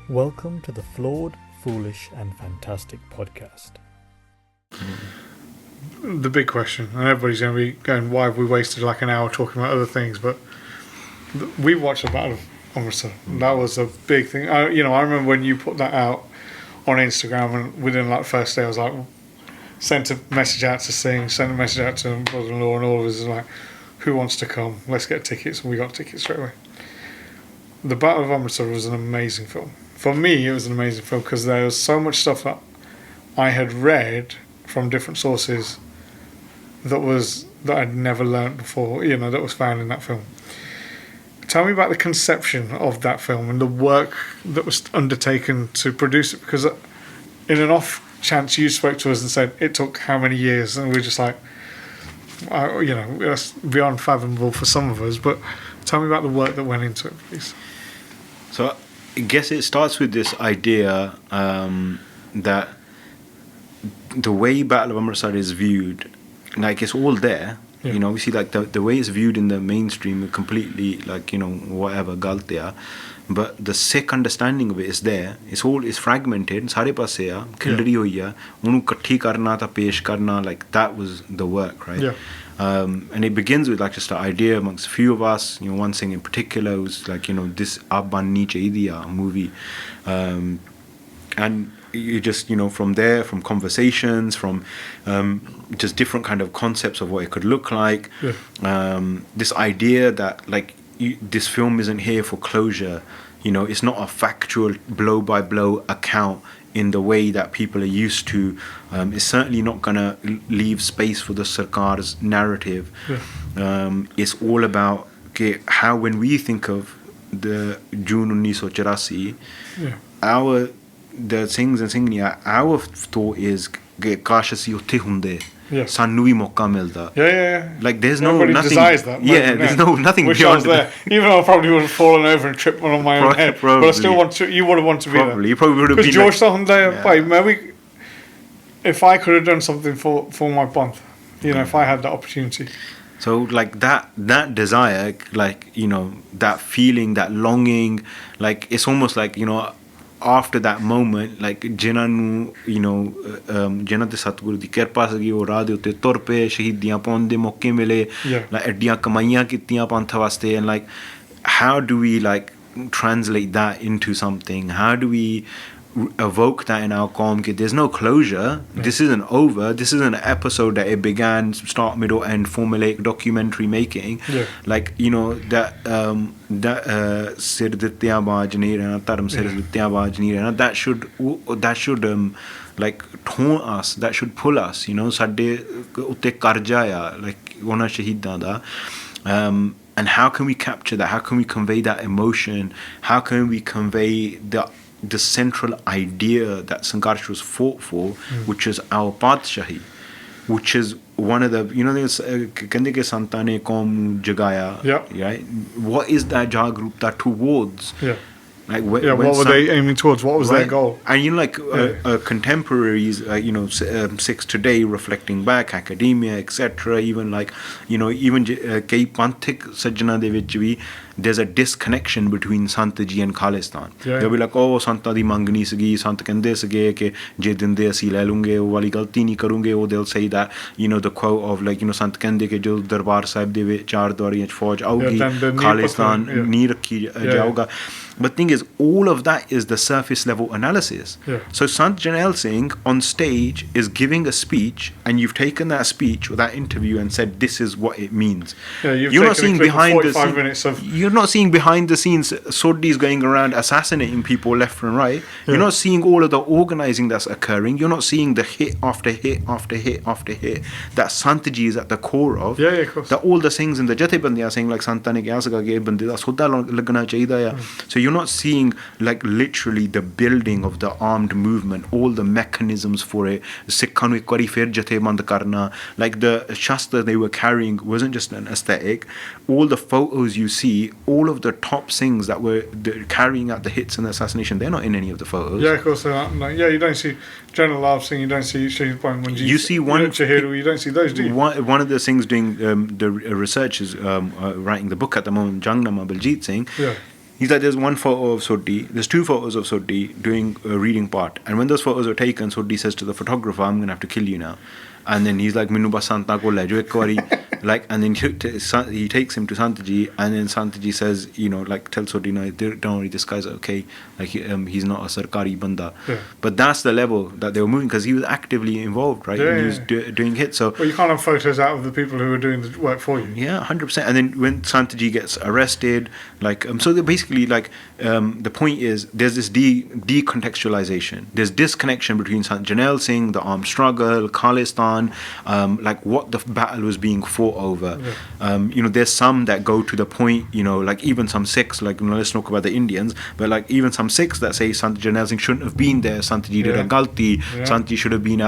Welcome to the Flawed, Foolish and Fantastic podcast. The big question, and everybody's going to be going, why have we wasted like an hour talking about other things? But we watched the Battle of Amritsar. That was a big thing. I remember when you put that out on Instagram, and within like the first day I was like, sent a message out to Singh, sent a message out to brother-in-law, and all of us was like, who wants to come? Let's get tickets. And we got tickets straight away. The Battle of Amritsar was an amazing film. For me, it was an amazing film because there was so much stuff that I had read from different sources that I'd never learnt before, that was found in that film. Tell me about the conception of that film and the work that was undertaken to produce it, because in an off chance you spoke to us and said it took how many years, and we're just like, that's beyond fathomable for some of us, but tell me about the work that went into it, please. So I guess it starts with this idea that the way Battle of Amritsar is viewed, like it's all there. Yeah. Obviously like the way it's viewed in the mainstream is completely like, whatever, galtia. But the Sikh understanding of it is there. It's fragmented. Sare passe a, khildri hoi hai. Unu kathi karna ta pesh karna, like that was the work, right? Yeah. And it begins with like just an idea amongst a few of us. One thing in particular was like, this ab banni chahiye a movie. And you just, from there, from conversations, from just different kind of concepts of what it could look like. Yeah. This idea that like this film isn't here for closure. It's not a factual blow-by-blow account in the way that people are used to. It's certainly not going to leave space for the Sarkar's narrative. Yeah. It's all about how when we think of the June 1984, yeah. The Singhs and Singhniya, our thought is kash assi utthe hunde, sanu bhi mauka milda. Yeah. Like there's nobody nothing. Desires that. Yeah, there's nothing Wish beyond I was there. Even though I probably would have fallen over and tripped on my own head. Probably. But I still want to. You would have wanted to be there. You probably would have been. Because George Sahunde, maybe if I could have done something for my panth, if I had that opportunity. So like that desire, like that feeling, that longing, like it's almost like after that moment, like ਜਿਨ੍ਹਾਂ ਨੂੰ ਜਿਨ੍ਹਾਂ ਤੇ ਸਤਿਗੁਰੂ ਦੀ ਕਿਰਪਾ ਸੀਗੀ ਉਹ ਰਾਹ ਦੇ ਉੱਤੇ ਤੁਰ ਪਏ, ਸ਼ਹੀਦੀਆਂ ਪਾਉਣ ਦੇ ਮੌਕੇ ਮਿਲੇ, ਐਡੀਆਂ ਕਮਾਈਆਂ ਕੀਤੀਆਂ ਪੰਥ ਵਾਸਤੇ, and like how do we like translate that into something? How do we evoke that in our qawm? There's no closure. This isn't over. This isn't an episode that it began, start, middle, end, formulaic documentary making. Like that sir dittiyan baaj nahi rehna, dharm sir dittiyan baaj nahi rehna, that should like taunt us, that should pull us, ਸਾਡੇ ਉੱਤੇ ਕਰਜ਼ਾ ਆ like ਉਹਨਾਂ ਸ਼ਹੀਦਾਂ ਦਾ. And how can we capture that? How can we convey that emotion? How can we convey the central idea that Sangat was fought for, which is our Padshahi, which is one of the, kende ke santa ne qaum jagaya, right? What is that jagrupta towards? Like what were they aiming towards? What was their goal? And contemporaries, Sikhs today reflecting back, academia, etc. Even like even kei panthik sajjana de vich vi there's a disconnection between Sant ji and Khalistan. They'll be like, oh, Santa di mangni sigi, Sant kende sige ke je dinde assi le lunge, wo wali galti nahi karunge. Or they'll say that the quote of like Sant kende ke jo darbar sahib de vich char dwariyan ch fauj augi, Khalistan nahi rakhi jaoga. But thing is, all of that is the surface level analysis. So Sant Janel Singh on stage is giving a speech, and you've taken that speech or that interview and said this is what it means. You're not seeing behind the scenes. You're not seeing behind the scenes Sodis going around assassinating people left and right. You're not seeing all of the organizing that's occurring. You're not seeing the hit after hit after hit after hit that Santaji is at the core of. Of course. That all the things in the Jathebandi are saying like Santa ne kya saga ke bande da sodda lagna chahiye ya. So you're not seeing like literally the building of the armed movement, all the mechanisms for it. Sikhs nu ek wari fir jatheband karna, like the shastra they were carrying wasn't just an aesthetic. All the photos you see, all of the top Singhs that were carrying out the hits and the assassination, they're not in any of the photos. Of course they're not. Like, you don't see General Love Singh, you don't see Shahid Manjeet. You see one Chahiru, you don't see those, do you? One of the Singhs doing the research is writing the book at the moment, Jangnama Baljeet Singh. He's like, there's one photo of Sodhi, there's two photos of Sodhi doing a reading part, and when those photos are taken, Sodhi says to the photographer, I'm gonna have to kill you now. And then he's like, Minu bas Santa ko le jo ek wari. Like, and then he takes him to Santaji, and then Santaji says, you know, like, tell Sodhi, no, don't worry, this guy's okay. Like, he's not a sarkari banda. Yeah. But that's the level that they were moving, because he was actively involved, right? Yeah, and he was doing hits. So, well, you can't have photos out of the people who are doing the work for you. yeah, 100%. And then when Santaji gets arrested, like, so they're basically like, the point is, there's this decontextualization. There's disconnection between Janelle Singh, the armed struggle, Khalistan, like what the battle was being fought over. Yeah. You know, there's some that go to the point, you know, like even some Sikhs, like, you know, let's talk about the Indians, but like even some Sikhs that say Janelle Singh shouldn't have been there, Santaji did a galti, Santaji should have been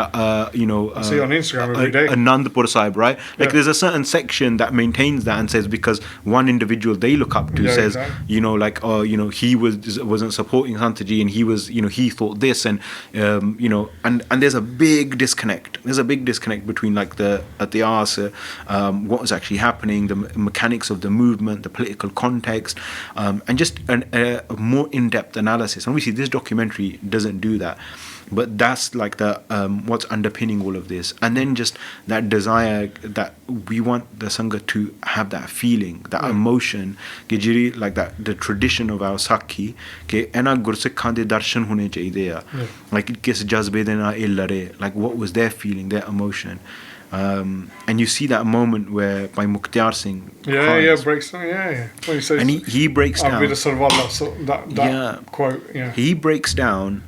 you know, I see on Instagram every day. Anandpur Sahib, right? Like, there's a certain section that maintains that and says, because one individual they look up to says, you know, like, oh, you know, he wasn't supporting Santaji, and he was, you know, he thought this, and you know, and there's a big disconnect. There's a big disconnect between like the what was actually happening, the mechanics of the movement, the political context, and just a more in-depth analysis. And obviously, this documentary doesn't do that. But that's like the what's underpinning all of this, and then just that desire that we want the Sangat to have that feeling, that emotion, like that the tradition of our Sakhi, ke ena Gursikhan de darshan hone chahiye, like kis jazbe de na lare, like what was their feeling, their emotion. And you see that moment where by Mukhtar Singh breaks down, when he says, and he breaks down, so that quote, he breaks down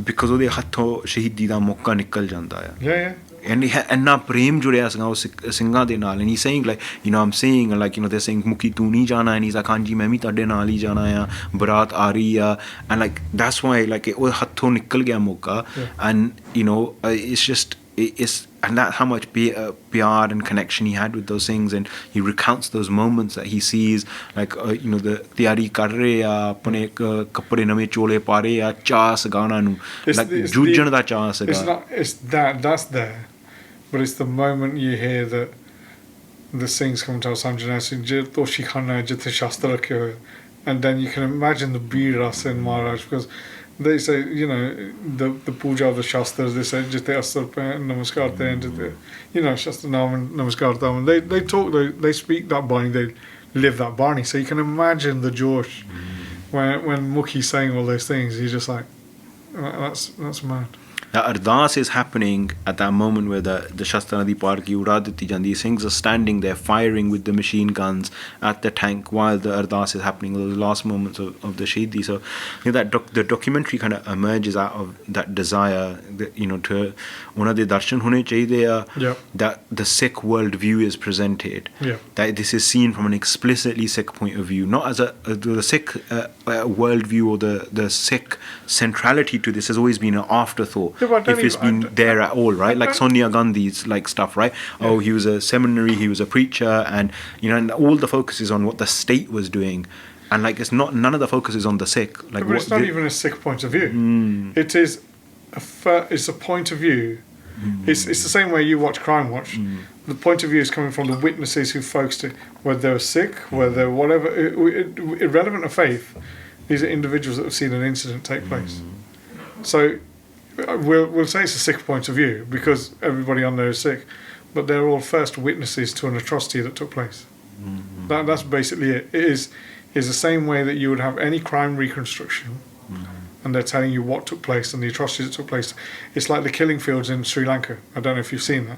because ਉਹਦੇ ਹੱਥੋਂ ਸ਼ਹੀਦੀ ਦਾ ਮੌਕਾ ਨਿਕਲ ਜਾਂਦਾ ਹੈ and ਇੰਨਾ ਪ੍ਰੇਮ ਜੁੜਿਆ ਸੀਗਾ ਉਸ ਸਿੰਘਾਂ ਦੇ ਨਾਲ, and he's saying like, you know, I'm saying like, you know, they're saying ਮੁਖੀ ਤੂੰ ਨਹੀਂ ਜਾਣਾ, and he's like, ਹਾਂਜੀ ਮੈਂ ਵੀ ਤੁਹਾਡੇ ਨਾਲ ਹੀ ਜਾਣਾ ਆ, ਬਰਾਤ ਆ ਰਹੀ ਆ, and like that's why like ਉਹ ਹੱਥੋਂ ਨਿਕਲ ਗਿਆ ਮੌਕਾ, and you know, it's just it's, and that's how much pyar and connection he had with those things. And he recounts those moments that he sees, like you know, the tiyari kar rahe a, apne kapde name chole pa rahe a, cha sagana nu, like jujjan da cha saga. It's that's there, but it's the moment you hear that the Singhs come to Sanjana Singh je toshi khana jithe shastra rakhe hoye, and then you can imagine the beer ras in Maharaj, because they say, you know, the puja of the shastras, they say jite asar pe namaskar te, you know, shastra naam and namaskar tam, they talk, they speak that bani, they live that bani, so you can imagine the Josh when Mukhi's saying all those things. He's just like, that's mad. The ardas is happening at that moment where the Shastra Nadi Par ki ura diti jandi. Singhs are standing there firing with the machine guns at the tank while the ardas is happening, those last moments of the Shahidi. So you know, that the documentary kind of emerges out of that desire that, you know, to una de darshan hone chahiye, that the Sikh worldview is presented, that this is seen from an explicitly Sikh point of view, not as the Sikh worldview, or the Sikh centrality to this has always been an afterthought. If it's been there at all, right? Like Sonia Gandhi's like stuff, right? Oh, he was a seminary, he was a preacher, and you know, and all the focus is on what the state was doing, and like it's not, none of the focus is on the Sikh. Like, but it's not even a Sikh point of view. It is it's a point of view. It's the same way you watch Crime Watch. The point of view is coming from the witnesses who focused it, whether they're Sikh, whether they're whatever, irrelevant of faith. These are individuals that have seen an incident take place. So we'll say it's a Sikh point of view because everybody on there is Sikh, but they're all first witnesses to an atrocity that took place. That's basically it. It is the same way that you would have any crime reconstruction, and they're telling you what took place and the atrocities that took place. It's like the killing fields in Sri Lanka. I don't know if you've seen that.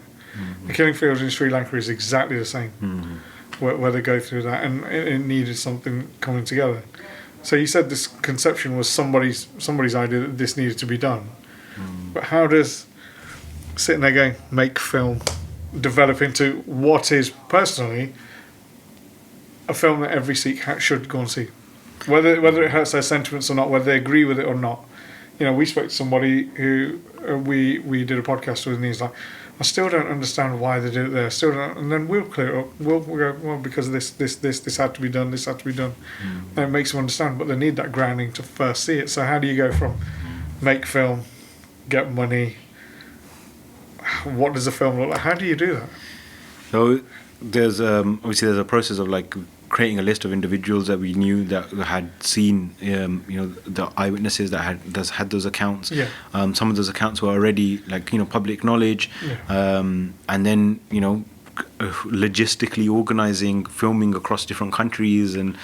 The killing fields in Sri Lanka is exactly the same, where they go through that, and it needed something coming together. So you said this conception was somebody's idea that this needed to be done. But how does sitting there going, make film, develop into what is personally a film that every Sikh should go and see? Whether it hurts their sentiments or not, whether they agree with it or not. You know, we spoke to somebody who we did a podcast with, and he's like, I still don't understand why they did it there. Still don't, and then we'll clear it up. We'll go, well, because this had to be done. This had to be done. And it makes them understand, but they need that grounding to first see it. So how do you go from make film, get money? What does a film look like? How do you do that? So there's obviously there's a process of like creating a list of individuals that we knew that had seen, the eyewitnesses that had those accounts. Yeah. Some of those accounts were already public knowledge. Yeah. And then logistically organizing filming across different countries, and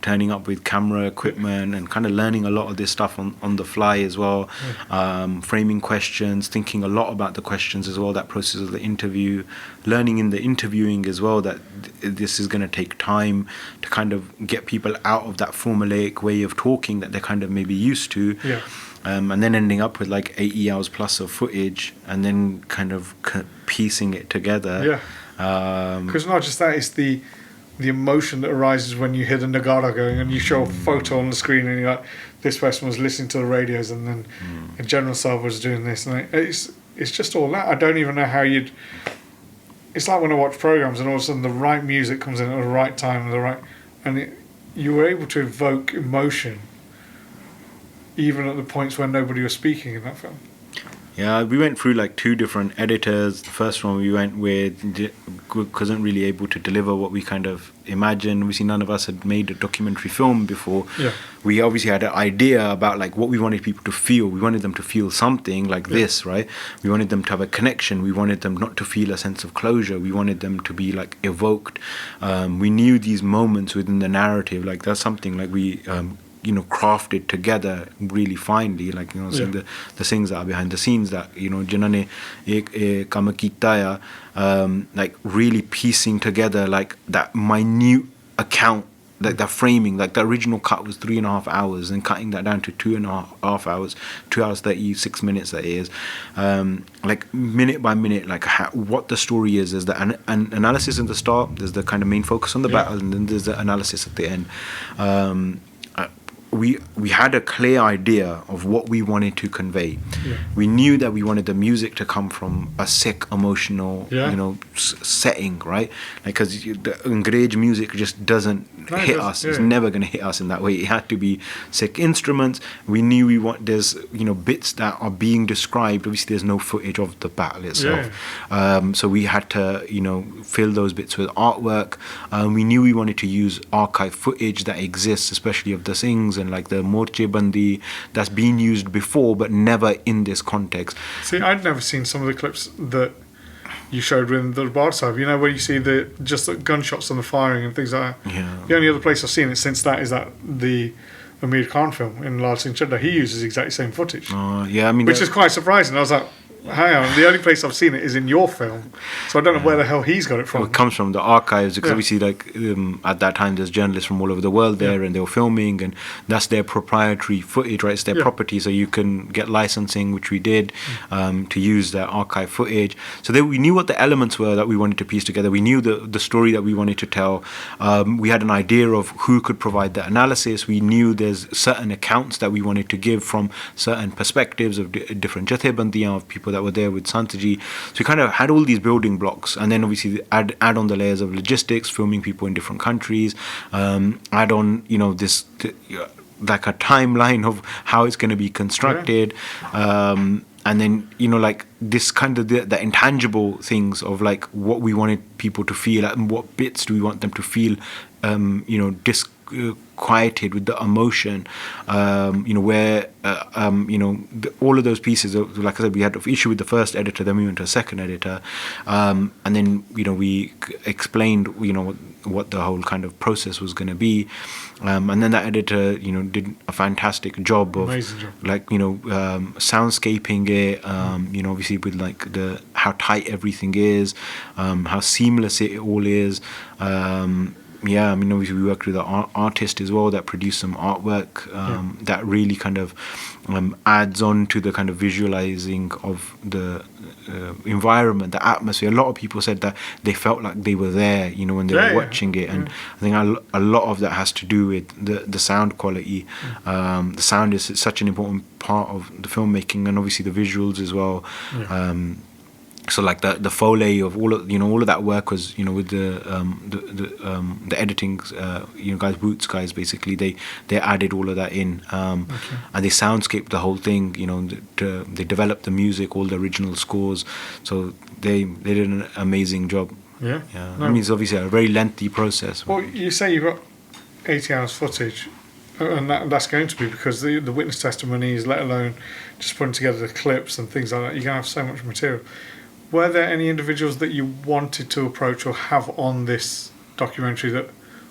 turning up with camera equipment and kind of learning a lot of this stuff on the fly as well. Framing questions, thinking a lot about the questions as well, that process of the interview, learning in the interviewing as well that this is going to take time to kind of get people out of that formulaic way of talking that they're kind of maybe used to. Yeah. And then ending up with like 80 hours plus of footage, and then kind of piecing it together. Yeah. Because not just that, it's the emotion that arises when you hear the Nagara going and you show a photo on the screen and you're like, this person was listening to the radios and then General Salva was doing this. And it's just all that. I don't even know how you'd... It's like when I watch programs and all of a sudden the right music comes in at the right time and you were able to evoke emotion even at the points when nobody was speaking in that film. Yeah, we went through like 2 different editors. The first one we went with wasn't really able to deliver what we kind of imagined. Obviously, none of us had made a documentary film before. Yeah. We obviously had an idea about like what we wanted people to feel. We wanted them to feel something like this, right? We wanted them to have a connection. We wanted them not to feel a sense of closure. We wanted them to be like evoked. We knew these moments within the narrative. Like that's something like we... crafted together really finely, like seeing the things that are behind the scenes that जिन्हों ने एक काम किया है, like really piecing together like that minute account, like that framing, like the original cut was 3.5 hours and cutting that down to 2.5 hours, 2 hours 36 minutes that is, like minute by minute, like what the story is. There's the an analysis in the start, there's the kind of main focus on the battle, and then there's the analysis at the end. We had a clear idea of what we wanted to convey. Yeah. We knew that we wanted the music to come from a Sikh emotional, setting, right? Because the Angrez music just doesn't hit us. Yeah. It's never going to hit us in that way. It had to be Sikh instruments. We knew there's bits that are being described. Obviously, there's no footage of the battle itself, so we had to fill those bits with artwork. We knew we wanted to use archive footage that exists, especially of the Singhs and like the Morche Bandi that's been used before but never in this context. See, I'd never seen some of the clips that you showed with the Bar Sahib, where you see the gunshots and the firing and things like that. Yeah. The only other place I've seen it since that is that the Amir Khan film in Lal Singh Chaddha. He uses exactly the same footage. I mean, which is quite surprising. I was like, hang on, the only place I've seen it is in your film, so I don't know where the hell he's got it from. Well, it comes from the archives, because obviously, like at that time, there's journalists from all over the world there, and they were filming, and that's their proprietary footage, right? It's their property, so you can get licensing, which we did, to use their archive footage. So we knew what the elements were that we wanted to piece together. We knew the story that we wanted to tell. We had an idea of who could provide the analysis. We knew there's certain accounts that we wanted to give from certain perspectives of different jathebandiyan, of people that were there with Santaji. So we kind of had all these building blocks, and then obviously add on the layers of logistics, filming people in different countries, add on this like a timeline of how it's going to be constructed, and then like this kind of the intangible things of like what we wanted people to feel, and what bits do we want them to feel disquieted with the emotion, where all of those pieces like I said, we had an issue with the first editor, then we went to a second editor, and then we explained what the whole kind of process was going to be, and then that editor did a fantastic job of like soundscaping it, obviously with like how tight everything is, how seamless it all is. Obviously we worked with an artist as well that produced some artwork that really kind of adds on to the kind of visualizing of the environment, the atmosphere. A lot of people said that they felt like they were there, when they were watching it, and I think a lot of that has to do with the sound quality. The sound is such an important part of the filmmaking, and obviously the visuals as well. So like the foley of all of that work was with the editing guys, Boots guys, basically they added all of that in, and they soundscaped the whole thing. They developed the music, all the original scores, so they did an amazing job. Yeah. Yeah, No. I mean it's obviously a very lengthy process. Well, you say you've got 80 hours footage, and that's going to be because the witness testimonies, let alone just putting together the clips and things like that, you're going to have so much material. Were there any individuals that you wanted to approach or have on this documentary that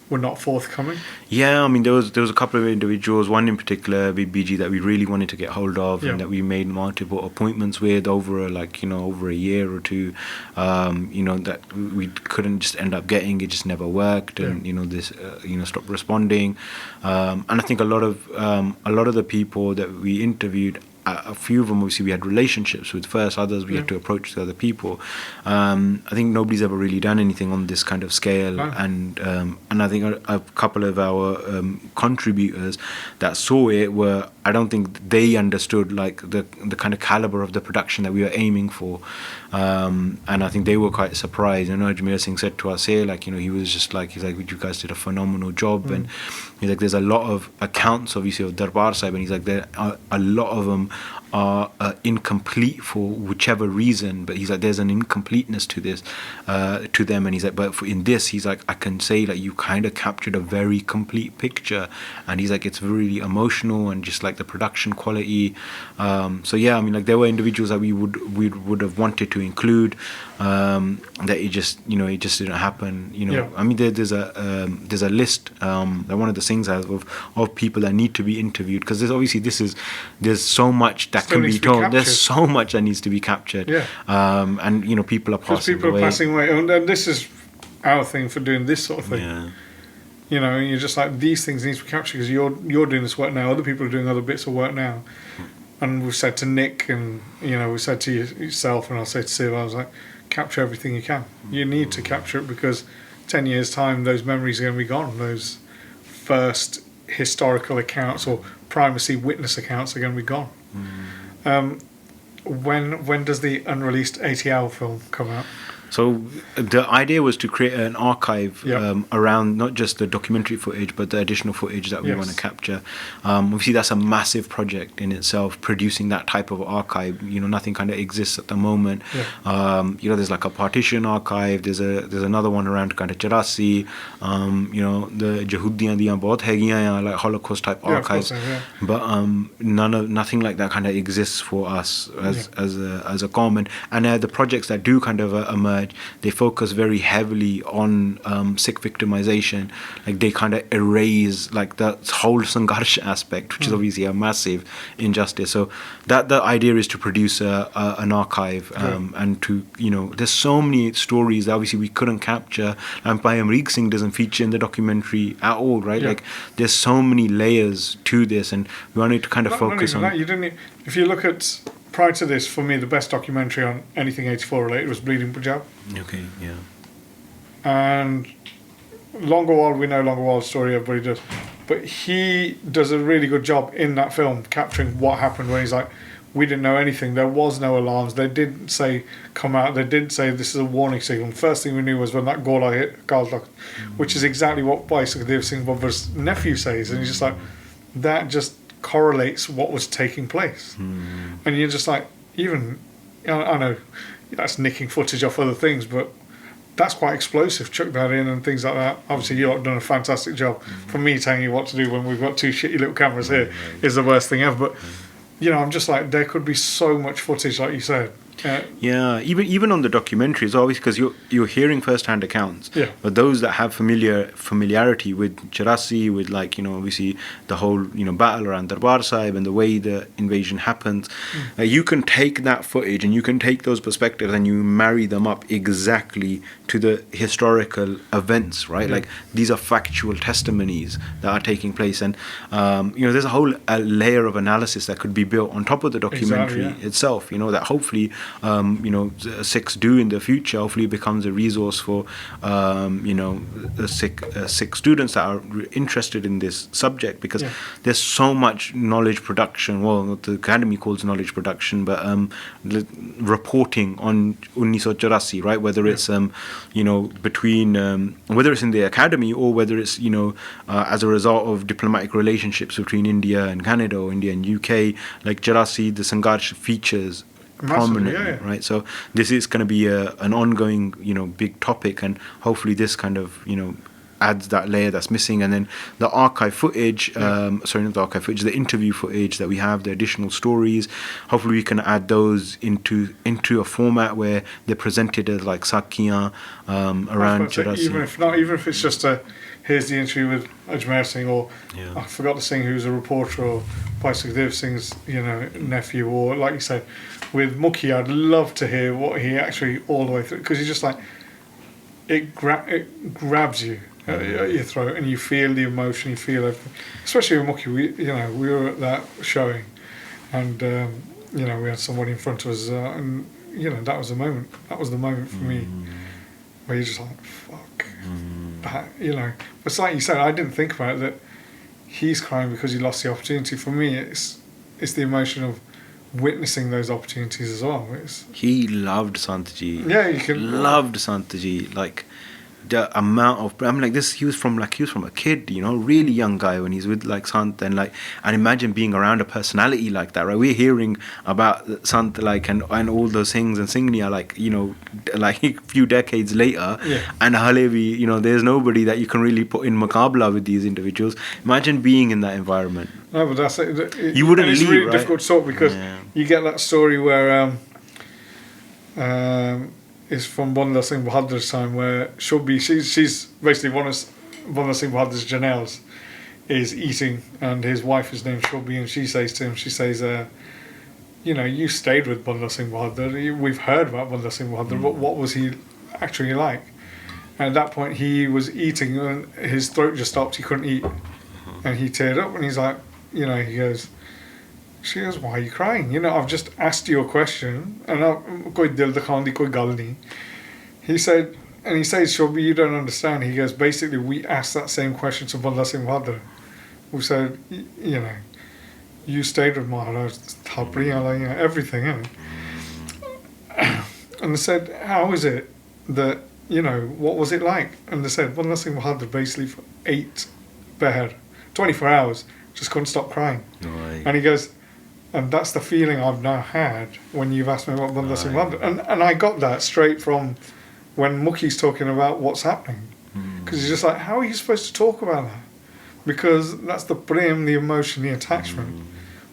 were not forthcoming? Yeah, I mean there was a couple of individuals, one in particular, BG, that we really wanted to get hold of, Yeah. and that we made multiple appointments with over over a year or two. That we couldn't just end up getting. It just never worked, and this stopped responding. And I think a lot of the people that we interviewed, a few of them obviously we had relationships with first, others we had to approach the other people. I think nobody's ever really done anything on this kind of scale, No. and I think a couple of our contributors that saw it were, I don't think they understood like the kind of caliber of the production that we were aiming for, and I think they were quite surprised. Shamsher Singh said to us here, he was just like, he's like, you guys did a phenomenal job, and he's like, there's a lot of accounts obviously of Darbar Sahib, and he's like, there are a lot of them are incomplete for whichever reason, but he's like, there's an incompleteness to this, to them, and he's like, but in this, he's like, I can say like you kind of captured a very complete picture, and he's like, it's really emotional, and just like the production quality. So yeah, I mean, like there were individuals that we would have wanted to include, that it just didn't happen. Yeah. I mean, there's a list that one of the things has of people that need to be interviewed, because there's so much that Still can needs be to be told. captured. There's so much that needs to be captured. Yeah. And people are Because passing people away. are passing away, and this is our thing for doing this sort of thing. Yeah. And you're just like, these things need to be captured because you're doing this work now. Other people are doing other bits of work now. And we've said to Nick, and we said to yourself, and I'll say to Siv, I was like, capture everything you can. You need to capture it because 10 years time, those memories are going to be gone. Those first historical accounts or primacy witness accounts are going to be gone. When does the unreleased 80-hour film come out? So the idea was to create an archive around not just the documentary footage, but the additional footage that we want to capture. Obviously, that's a massive project in itself, producing that type of archive. Nothing kind of exists at the moment. There's like a partition archive. There's another one around kind of Charasi. The Jahudiyan diyan bahut hagiyan, like Holocaust type archives. But nothing like that kind of exists for us as a common. And the projects that do kind of emerge, they focus very heavily on Sikh victimization. Like they kind of erase like the whole Sangat aspect, which is obviously a massive injustice. So that the idea is to produce an archive, and to there's so many stories that obviously we couldn't capture. And Kamalpreet Singh doesn't feature in the documentary at all, right? Like there's so many layers to this, and we wanted to kind of focus on that. You didn't. If you look at prior to this, for me, the best documentary on anything 84 related was Bleeding Punjab. Okay, yeah. And Longowal, we know Longowal's story, everybody does. But he does a really good job in that film capturing what happened when he's like, we didn't know anything. There was no alarms. They didn't say, come out. They didn't say this is a warning signal. The first thing we knew was when that Gola hit Galdok, which is exactly what Sukhdev Singh Babar's nephew says. And he's just like, that just correlates what was taking place. And you're just like, even, I know that's nicking footage off other things, but that's quite explosive. Chuck that in and things like that. Obviously, you've done a fantastic job. For me, telling you what to do when we've got two shitty little cameras here is the worst thing ever. But I'm just like, there could be so much footage, like you said. Yeah, even on the documentaries, obviously, because you're hearing first-hand accounts. Yeah. But those that have familiarity with Charasi, with obviously the whole battle around Darbar Sahib and the way the invasion happens, you can take that footage and you can take those perspectives and you marry them up exactly to the historical events, right? Like these are factual testimonies that are taking place, and there's a whole layer of analysis that could be built on top of the documentary itself. That hopefully Sikhs do in the future. Hopefully it becomes a resource for Sikh students that are interested in this subject, because there's so much knowledge production, well, the academy calls knowledge production, but reporting on 1984, right? Whether it's between whether it's in the academy or whether it's as a result of diplomatic relationships between India and Canada or India and UK, like Charasi, the Sangat features prominently, yeah. right? So this is going to be an ongoing, big topic, and hopefully this kind of, adds that layer that's missing. And then the archive footage, sorry, not the archive footage, the interview footage that we have, the additional stories, hopefully we can add those into a format where they're presented as like sakhiyan around Chirasi. Even if it's just here's the interview with Ajmer Singh, or I forgot to sing who's a reporter, or Bhai Sukhdev Singh's nephew, or like you said with Mukhi, I'd love to hear what he actually all the way through, because he's just like it grabs you at your throat, and you feel the emotion, you feel everything. Especially with Mukhi, we were at that showing, and we had somebody in front of us, and that was the moment. That was the moment for me where you're just like, fuck. But it's like you said, I didn't think about it, that he's crying because he lost the opportunity. For me, it's the emotion of witnessing those opportunities as well. He loved Santji. Yeah, you can. Loved Santji. Like the amount of, I mean, like this, he was from a kid, really young guy when he's with like Sant, and imagine being around a personality like that, right? We're hearing about Sant and all those things and Singnia like a few decades later, and Halevi, there's nobody that you can really put in Muqabla with these individuals. Imagine being in that environment. No, but that's it. You wouldn't and leave, it's really right? difficult to talk, because you get that story where is from Banda Singh Bahadur's time, where she's basically one of Banda Singh Bahadur's Janelles is eating, and his wife is named Shobhi, and she says to him, you stayed with Banda Singh Bahadur, we've heard about Banda Singh Bahadur, but what was he actually like? And at that point he was eating and his throat just stopped, he couldn't eat, and he teared up, and he's like, she goes, why are you crying? I've just asked you a question, and koi dil dikhandi koi gal nahi. He said, and he says, Shobhi, you don't understand. He goes, basically, we asked that same question to Banda Singh Bahadur. We said, you stayed with Maharaj, everything, And they said, how is it that, what was it like? And they said, Banda Singh Bahadur basically for 8 Beher, 24 hours, just couldn't stop crying. Right. And he goes, and that's the feeling I've now had when you've asked me about Banda Singh Bahadur. And I got that straight from when Mukhi's talking about what's happening. Because he's just like, how are you supposed to talk about that? Because that's the prem, the emotion, the attachment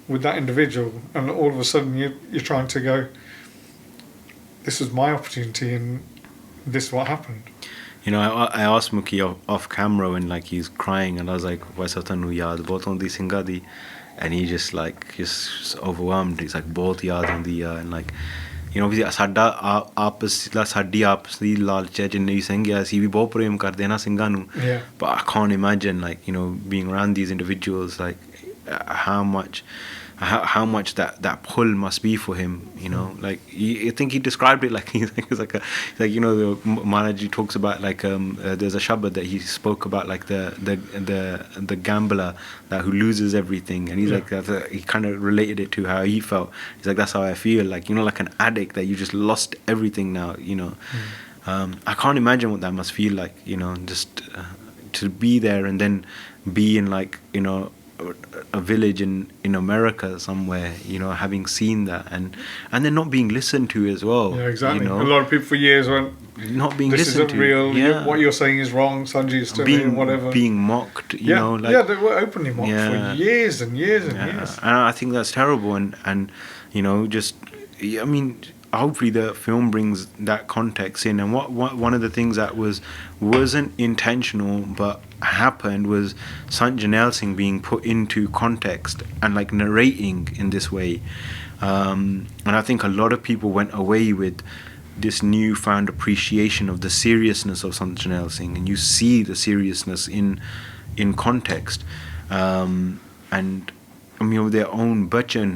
with that individual. And all of a sudden you're trying to go, this was my opportunity and this is what happened. I asked Mukhi off camera when he's crying, and I was like, "Waisa tanu yaad bahut hondi Singha di," and he just overwhelmed. He's like, "Bahut yaad hondi hai," and obviously ਸਾਡੀ ਆਪਸ ਦੀ ਲਾਲਚ ਹੈ, ਜਿੰਨੇ ਵੀ ਸਿੰਘ ਆ ਅਸੀਂ ਵੀ ਬਹੁਤ ਪ੍ਰੇਮ ਕਰਦੇ ਨਾ ਸਿੰਘਾਂ ਨੂੰ, but I can't imagine being around these individuals, how much that pull must be for him. I think he described it like the Maharaji talks about there's a shabad that he spoke about the gambler who loses everything, and he's he kind of related it to how he felt. He's like, that's how I feel, like an addict that you just lost everything now. I can't imagine what that must feel like, just to be there and then be in a village in America somewhere, having seen that, and then not being listened to as well. Yeah, exactly. A lot of people for years went, not being this listened isn't to. real. What you're saying is wrong. Sanji is still being in, whatever. Being mocked. They were openly mocked for years and years and years. And I think that's terrible. And hopefully the film brings that context in. And what one of the things that wasn't intentional but happened was Sant Janelle Singh being put into context and narrating in this way. And I think a lot of people went away with this newfound appreciation of the seriousness of Sant Janelle Singh, and you see the seriousness in context. And of their own bachan,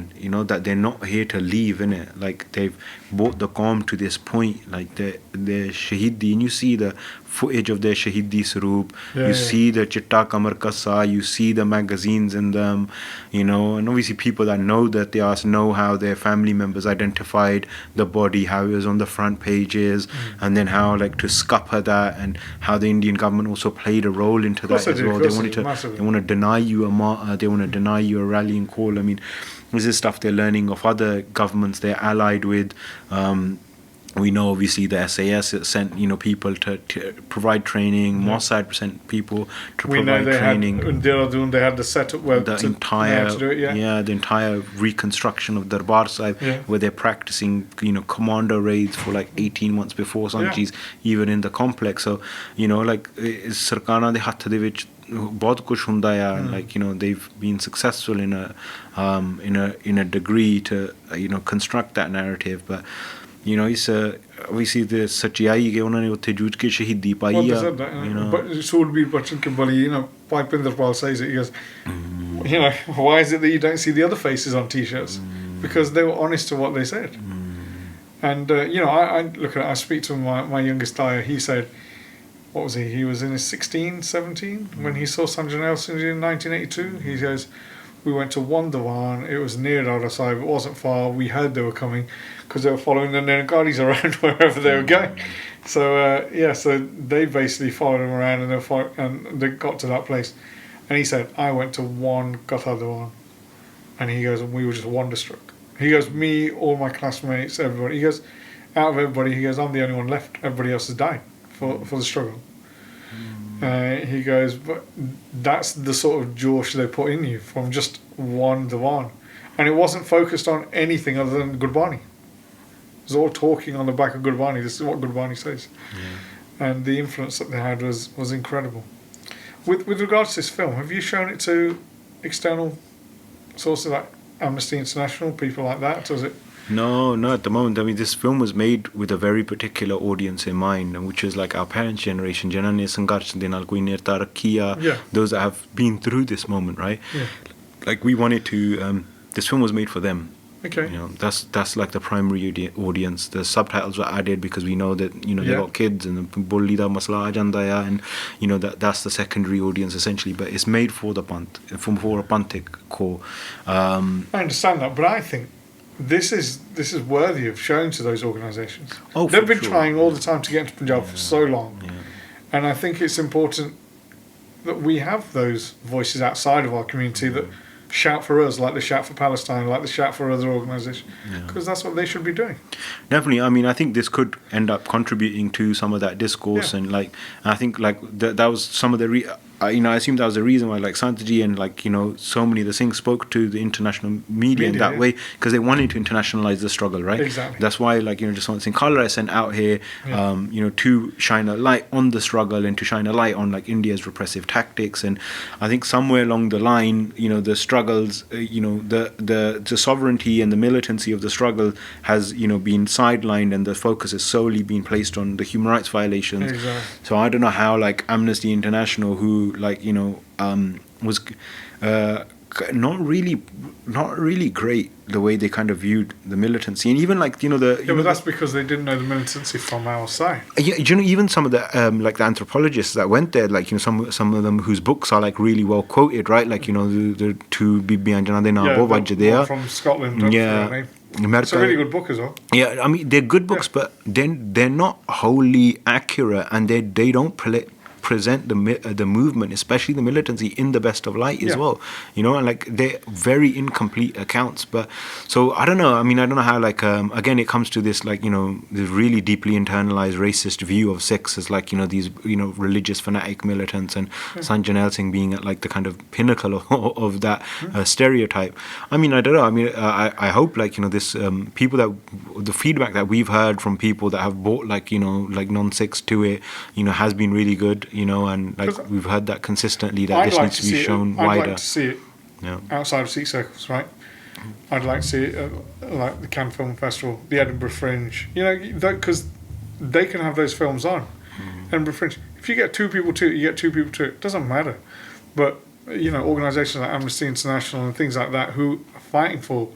that they're not here to leave, innit? They've brought the qawm to this point, they're shaheedi, and you see the footage of their Shahidi Saroop. Yeah, You yeah. see the Chitta Kamar Kasa, you see the magazines in them, you know, and obviously people that know that they asked know how their family members identified the body, how it was on the front pages, and then how like to scupper that, and how the Indian government also played a role into course that they as did, well. of They course wanted they did, to massively. they want to deny you a martyr, they want to deny you a rallying call. I mean, this is stuff they're learning of other governments they're allied with. We know obviously the SAS sent, you know, people to provide training. Mossad sent people to We know provide they training. had in Dehradun, they had the setup where The to entire know how to do it, the entire reconstruction of Darbar Sahib, Yeah. where they're practicing, you know, commando raids for like 18 months before Sanchis, even in the complex. So, you know, like ਸਰਕਾਰਾਂ ਦੇ ਹੱਥ ਦੇ ਵਿੱਚ ਬਹੁਤ ਕੁਝ ਹੁੰਦਾ ਆ, like, you know, they've been successful in a degree to you know construct that narrative, but you know it's obviously the ਸੱਚਾਈ ਕਿ ਉਹਨਾਂ ਨੇ ਉੱਥੇ ਜੂਝ ਕੇ ਸ਼ਹੀਦੀ ਪਾਈ Well, they ਆ, said that, you know. but Soulbeer Bachan Kimbali, you know, Pinderpal says it, he goes, you know, why is it that you don't see the other faces on T-shirts? Because they were honest to what they said. And, you know, I look at it, I speak to my youngest dyer, he said, what was he? He was in his 16, 17 when he saw Sanjanel Singh in 1982. He says, we went to Wandawan, it was near Dada Sahib, it wasn't far, we heard they were coming because they were following the Nirgaris around wherever they were going. So, so they basically followed him around and they got to that place. And he said, I went to one Gathadawan. And he goes, and we were just wonderstruck. He goes, me, all my classmates, everybody. He goes, out of everybody, he goes, I'm the only one left. Everybody else has died for the struggle. He goes, but that's the sort of Josh they put in you from just one Diwan. And it wasn't focused on anything other than Gurbani. It was all talking on the back of Gurbani. This is what Gurbani says. And the influence that they had was incredible. With regards to this film, have you shown it to external sources like Amnesty International, people like that? Or is it? No, not at the moment. I mean, this film was made with a very particular audience in mind, and which is like our parents' generation, जिन्होंने ने संघर्ष दे नाल कोई निर्ता रखी या those that have been through this moment, right? Yeah. Like we wanted to. This film was made for them. Okay. You know, that's like the primary audience. The subtitles were added because we know that, you know, they got kids and bulli da masla aa janda hai, and you know that's the secondary audience essentially. But it's made for the for a Panthic core. I understand that, but I think this is worthy of showing to those organisations. Oh, they've been sure. trying all the time to get into Punjab for so long, and I think it's important that we have those voices outside of our community that shout for us, like they shout for Palestine, like they shout for other organisations, because that's what they should be doing. Definitely. I mean, I think this could end up contributing to some of that discourse, and like I think like that was some of the you know, I assume that was the reason why like Santaji and like, you know, so many of the Singhs spoke to the international media in that way, because they wanted to internationalize the struggle, right? Exactly. That's why, like, you know, just Jaswant Singh Khalra is sent out here, you know, to shine a light on the struggle and to shine a light on like India's repressive tactics. And I think somewhere along the line, you know, the struggles, you know, the sovereignty and the militancy of the struggle has, you know, been sidelined, and the focus has solely been placed on the human rights violations. Exactly. So I don't know how like Amnesty International, who like, you know, was not really great the way they kind of viewed the militancy, and even like, you know, but that's because they didn't know the militancy from our side. Yeah, you know, even some of the like the anthropologists that went there, like, you know, some of them whose books are like really well quoted, right? Like, you know, the two Bibi Anjana de Nabo one from Scotland. Yeah. It's a really good book as well. Yeah, I mean, they're good books, but then they're not wholly accurate, and they don't present the movement, especially the militancy, in the best of light as well, you know, and like they're very incomplete accounts. But so I don't know, I mean, I don't know how like again it comes to this, like, you know, this really deeply internalized racist view of Sikhs as like, you know, these, you know, religious fanatic militants, and Sanjanel Singh being at like the kind of pinnacle of that stereotype. I mean, I don't know, I mean, I hope like, you know, this people that the feedback that we've heard from people that have bought like, you know, like non-Sikhs to it, you know, has been really good, you know, and like we've heard that consistently, that this needs to be shown wider. I'd like to see it outside of Sikh circles, right? I'd like to see it like the Cannes Film Festival, the Edinburgh Fringe, you know, because they can have those films on. Edinburgh Fringe. If you get two people to it, you get two people to it. It doesn't matter. But, you know, organisations like Amnesty International and things like that who are fighting for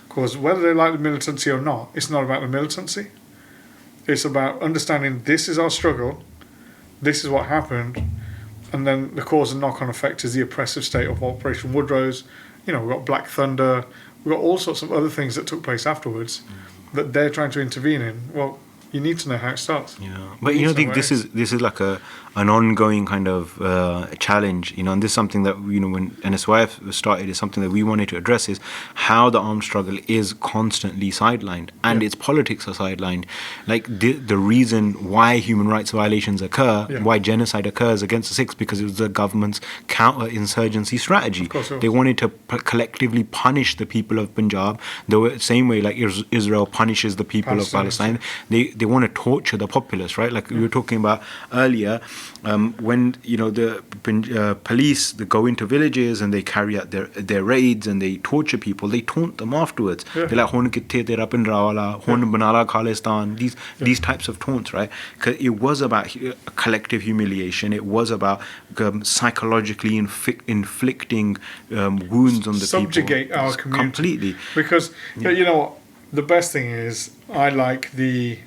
cause, whether they like the militancy or not, it's not about the militancy. It's about understanding this is our struggle. this is what happened, and then the cause and knock-on effect is the oppressive state of Operation Woodrow's. You know, we've got Black Thunder, we've got all sorts of other things that took place afterwards that they're trying to intervene in. Well, you need to know how it starts. Yeah, but you know, this is like an ongoing kind of challenge, you know, and this is something that, you know, when NSYF started, is something that we wanted to address, is how the armed struggle is constantly sidelined, and its politics are sidelined. Like the reason why human rights violations occur, why genocide occurs against the Sikhs, because it was the government's counter-insurgency strategy. They wanted to collectively punish the people of Punjab the same way like Israel punishes the people of Palestine. They want to torture the populace, right? Like we were talking about earlier, when, you know, the police, they go into villages and they carry out their raids and they torture people, they taunt them afterwards. They're like, "Hun kitte tera pindrawala, hun banala Khalistan," these types of taunts, right? Because it was about collective humiliation. It was about psychologically inflicting wounds on the subjugate people. Our community completely. Because you know what, the best thing is, I like the.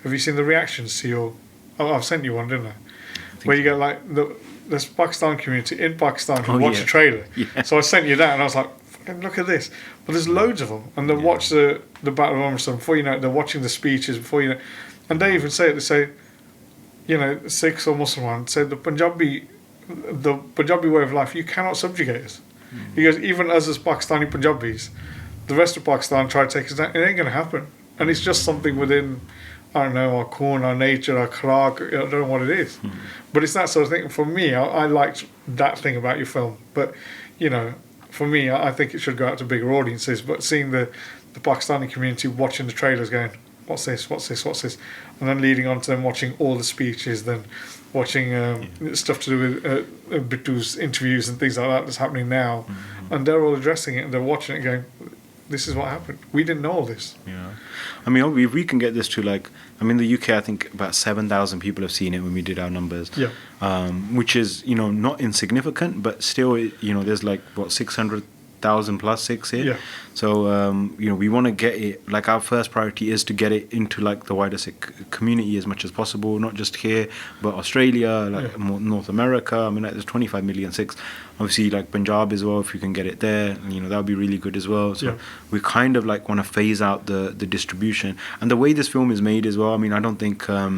Have you seen the reactions to your? Oh, I've sent you one, didn't I? Where you get like this Pakistan community in Pakistan who watch a trailer. Yeah. So I sent you that, and I was like, "Fucking look at this!" But there's loads of them, and they watch the Battle of Amritsar. Before you know it, they're watching the speeches. Before you know, and they even say it. They say, you know, Sikhs or Muslims say the Punjabi way of life. You cannot subjugate us, because even us as Pakistani Punjabis, the rest of Pakistan try to take us down. It ain't going to happen, and it's just something within. I don't know, our corn, our nature, our crack, I don't know what it is. But it's that sort of thing. For me, I liked that thing about your film. But, you know, for me, I think it should go out to bigger audiences. But seeing the Pakistani community watching the trailers going, what's this, what's this, what's this? And then leading on to them watching all the speeches, then watching stuff to do with Bittu's interviews and things like that that's happening now. And they're all addressing it and they're watching it going, this is what happened. We didn't know all this. Yeah. I mean, if we can get this to like, I mean, the UK, I think about 7,000 people have seen it when we did our numbers. Yeah. Which is, you know, not insignificant, but still, you know, there's like, what, 600,000 plus Sikhs here. Yeah. So, you know, we want to get it, like our first priority is to get it into like the wider Sikh community as much as possible, not just here, but Australia, like North America. I mean, like, there's 25 million Sikhs. Obviously, like Punjab as well, if you can get it there, you know, that would be really good as well. So we kind of like want to phase out the distribution. And the way this film is made as well, I mean, I don't think, I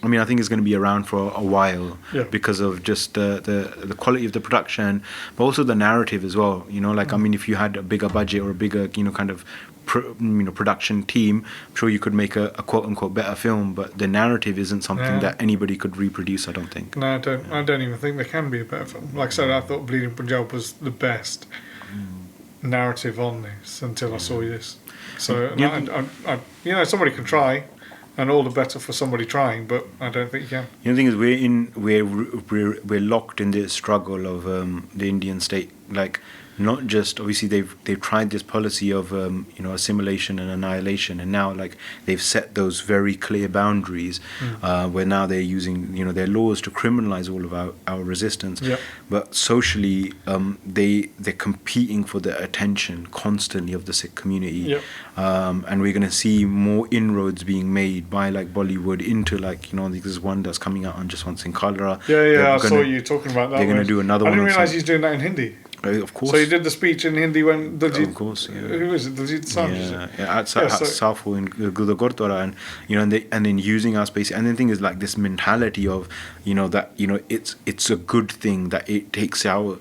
think it's going to be around for a while because of just the quality of the production, but also the narrative as well. You know, like, I mean, if you had a bigger budget or a bigger, you know, kind of production team, I'm sure you could make a quote unquote better film, but the narrative isn't something that anybody could reproduce, I don't think. No, I don't even think there can be a better film. Like I said, I thought Bleeding Punjab was the best narrative on this until I saw this. So I, you know, somebody can try, and all the better for somebody trying, but I don't think you can. You know, the thing is, we're locked in this struggle of the Indian state, like. Not just, obviously they've tried this policy of you know, assimilation and annihilation, and now like they've set those very clear boundaries where now they're using, you know, their laws to criminalize all of our resistance. But socially they're competing for the attention constantly of the Sikh community, and we're going to see more inroads being made by like Bollywood into, like, you know, there's one that's coming out on Just Once in Color. I saw you talking about that. They're going to do another one. I didn't realise he's doing that in Hindi. Of course. So he did the speech in Hindi when Diljit. Of course, yeah. Who is it? Diljit Dosanjh. At Safu in Gurdwara, and you know, and then using our space. And the thing is, like, this mentality of, you know, that, you know, it's a good thing that it takes our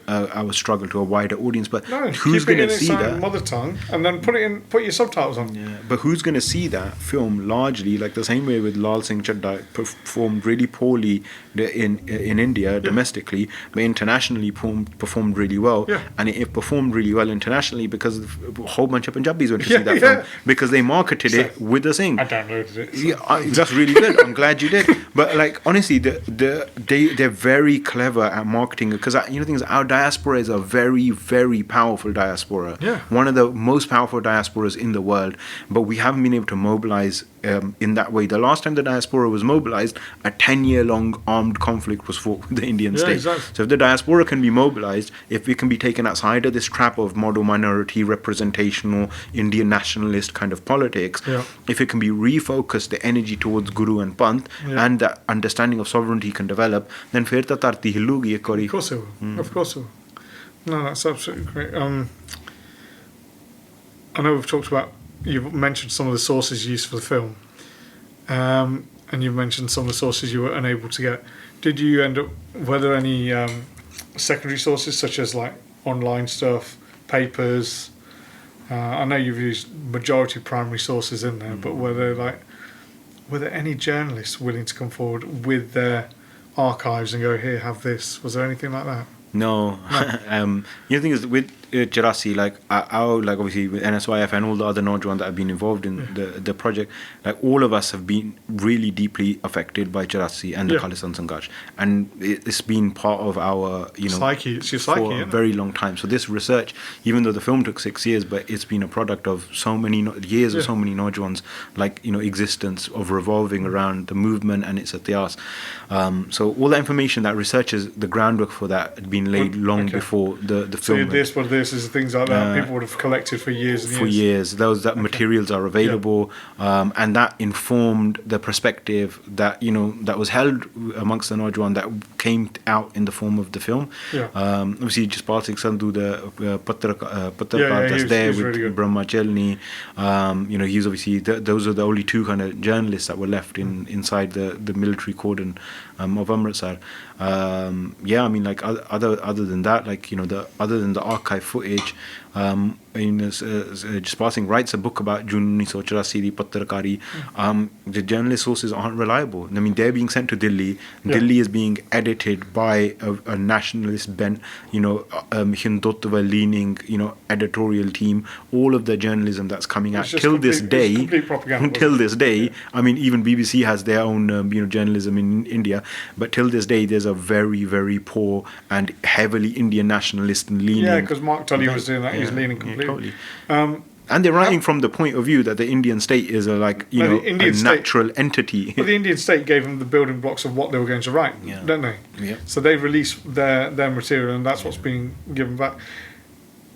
struggle to a wider audience. But who's going to see that? Mother tongue, and then put your subtitles on. Yeah, but who's going to see that film? Largely, like the same way with Lal Singh Chaddha, performed really poorly in India domestically, but internationally performed really well. And it performed really well internationally because a whole bunch of Punjabis went to see that film because they marketed it with the Singh. I downloaded it. Yeah, that's really good. I'm glad you did. But like, honestly, they're very clever at marketing, because, you know, things, our diaspora is a very, very powerful diaspora. One of the most powerful diasporas in the world, but we haven't been able to mobilize in that way. The last time the diaspora was mobilized, a 10-year-long armed conflict was fought with the Indian state. Exactly. So if the diaspora can be mobilized, if we can be taken outside of this trap of model minority representational Indian nationalist kind of politics, if it can be refocused, the energy towards Guru and Panth, and that understanding of sovereignty can develop, then fir ta dharti hillugi ek wari. Of course it will. Of course it will. No, that's absolutely great. I know we've talked about, you've mentioned some of the sources used for the film, and you've mentioned some of the sources you were unable to get. Did you end up, were there any secondary sources such as like online stuff, papers? I know you've used majority primary sources in there, but were there any journalists willing to come forward with their archives and go, here, have this? Was there anything like that? No. The thing is, with Charasi, like our, like obviously with NSYF and all the other Naujawan that have been involved in the project, like all of us have been really deeply affected by Charasi and the Khalistan Centre, and it's been part of our psyche. It's your psyche, for a very long time. So this research, even though the film took 6 years, but it's been a product of so many years of so many Naujawans, like existence of revolving around the movement and its ityas. So all that information, that research is the groundwork for that had been laid long before the film. So this is things like that people would have collected for years and years. For years, those materials are available, and that informed the perspective that that was held amongst the Naujawan that came out in the form of the film. Obviously, Jaspal Singh Sandhu, the Patrakar that's there with really Brahma Chelni. He's obviously those are the only two kind of journalists that were left inside the military cordon of Amritsar. Other than that, other than the archive footage, Jaspal Singh writes a book about June 1984, the Patrakari. The journalist sources aren't reliable. I mean, they're being sent to Delhi. Delhi is being edited by a nationalist bent, Hindutva leaning, editorial team. All of the journalism that's coming out till this day, I mean, even BBC has their own, journalism in India. But till this day, there's a very, very poor and heavily Indian nationalist leaning. Yeah, because Mark Tully was doing that. He's leaning completely. Totally. And they're writing from the point of view that the Indian state is a natural entity. But the Indian state gave them the building blocks of what they were going to write, don't they? Yeah. So they released their material, and that's what's being given back.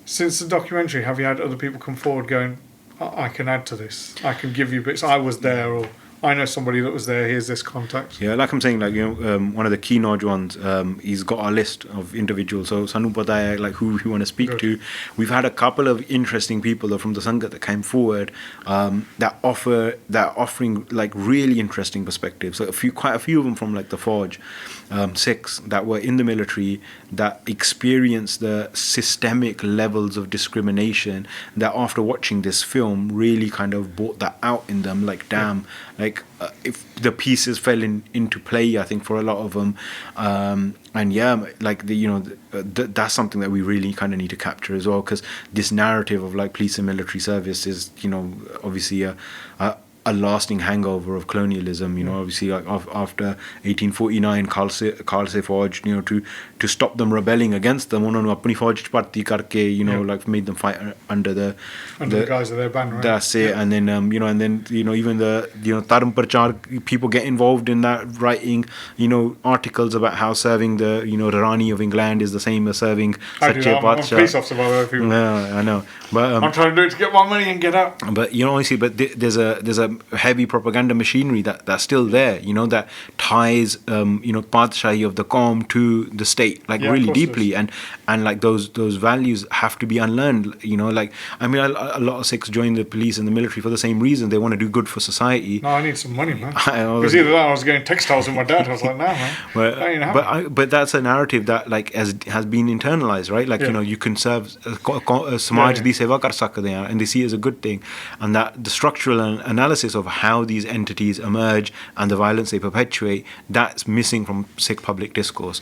Since the documentary, have you had other people come forward going, I can add to this, I can give you bits, I was there, or I know somebody that was there, here's this contact. Yeah, like I'm saying, one of the key Naujawans, he's got a list of individuals. So Sanu Pataya, who we want to speak to. We've had a couple of interesting people from the Sangat that came forward that offering really interesting perspectives. So quite a few of them from the Forge, Sikhs that were in the military that experienced the systemic levels of discrimination that after watching this film really kind of brought that out in them. If the pieces fell into play, I think for a lot of them, that's something that we really kind of need to capture as well, because this narrative of police and military service is obviously a lasting hangover of colonialism. Obviously after 1849, Khalsa Fauj, to stop them rebelling against them, उन्होंने अपनी फौज भर्ती करके made them fight under the guise of their banner, right? That's it. And then even the Dharam Prachar people get involved in that, writing articles about how serving the Rani of England is the same as serving Sache Patsha. I'm a police officer, by the way, people. Yeah, I know, but I'm trying to do it to get my money and get out. But honestly, there's a heavy propaganda machinery that's still there, that ties Padshahi of the Qawm to the state really deeply, and those values have to be unlearned. A lot of Sikhs join the police and the military for the same reason. They want to do good for society. No, I need some money, man. Because either that or I was getting textiles with my dad. I was like, no, man. But that's a narrative that has been internalized, right? You can serve Samaj di seva kar sakde hain, and they see it as a good thing, and that the structural analysis of how these entities emerge and the violence they perpetuate, that's missing from Sikh public discourse,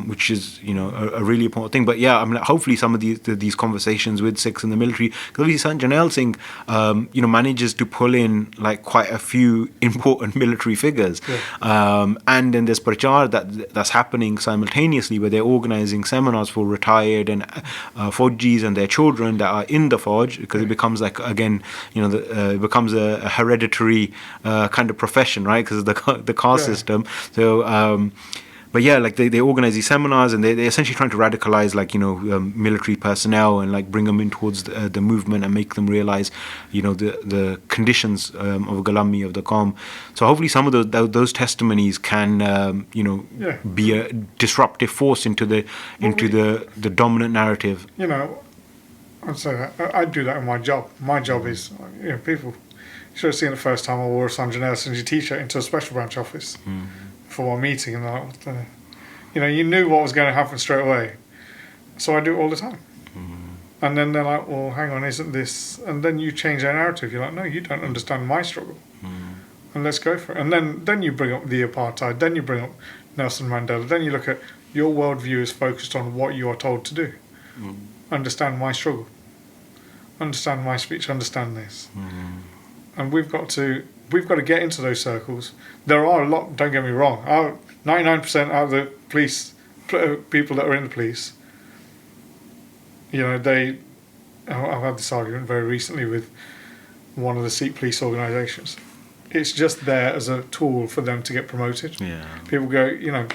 which is a really important thing. But hopefully some of these conversations with Sikhs in the military, because obviously Janelle Singh manages to pull in quite a few important military figures, and then there's Prachar that's happening simultaneously, where they're organizing seminars for retired and Faujis and their children that are in the Fauj, because it becomes it becomes a hereditary kind of profession, right? Because of the caste system. So but yeah, like they organize these seminars, and they're essentially trying to radicalize, like, military personnel, and like bring them in towards the movement, and make them realize, the conditions of Gulami of the Qawm. So hopefully some of those testimonies can Yeah. be a disruptive force into the the dominant narrative. I'd say that. I do that in my job. My job is, people should have seen the first time I wore a Sanjay Sinji t-shirt into a special branch office for a meeting, and they're like, what the... you knew what was going to happen straight away. So I do it all the time. And then they're like, well, hang on, isn't this... And then you change their narrative. You're like, no, you don't understand my struggle. And let's go for it. And then you bring up the apartheid, then you bring up Nelson Mandela, then you look at your worldview is focused on what you are told to do. Understand my struggle. Understand my speech, understand this. And we've got to get into those circles. There are a lot, don't get me wrong, 99% out of the police, people that are in the police, I've had this argument very recently with one of the Sikh police organisations. It's just there as a tool for them to get promoted. Yeah. People go,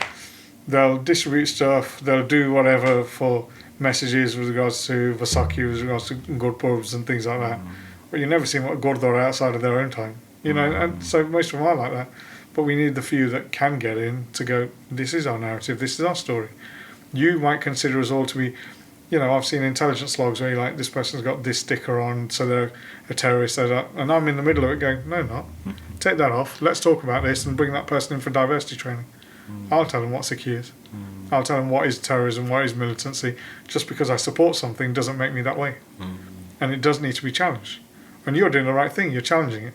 they'll distribute stuff, they'll do whatever for messages with regards to Vaisakhi, with regards to Gurpurbs and things like that. But you never see what Gurdwara outside of their own time. And so most of them are like that. But we need the few that can get in to go, this is our narrative, this is our story. You might consider us all to be, I've seen intelligence logs where you're like, this person's got this sticker on, so they're a terrorist, and I'm in the middle of it going, no, not. Take that off, let's talk about this and bring that person in for diversity training. I'll tell them what Sikh is. I'll tell them what is terrorism, what is militancy. Just because I support something doesn't make me that way. And it does need to be challenged. And you're doing the right thing, you're challenging it.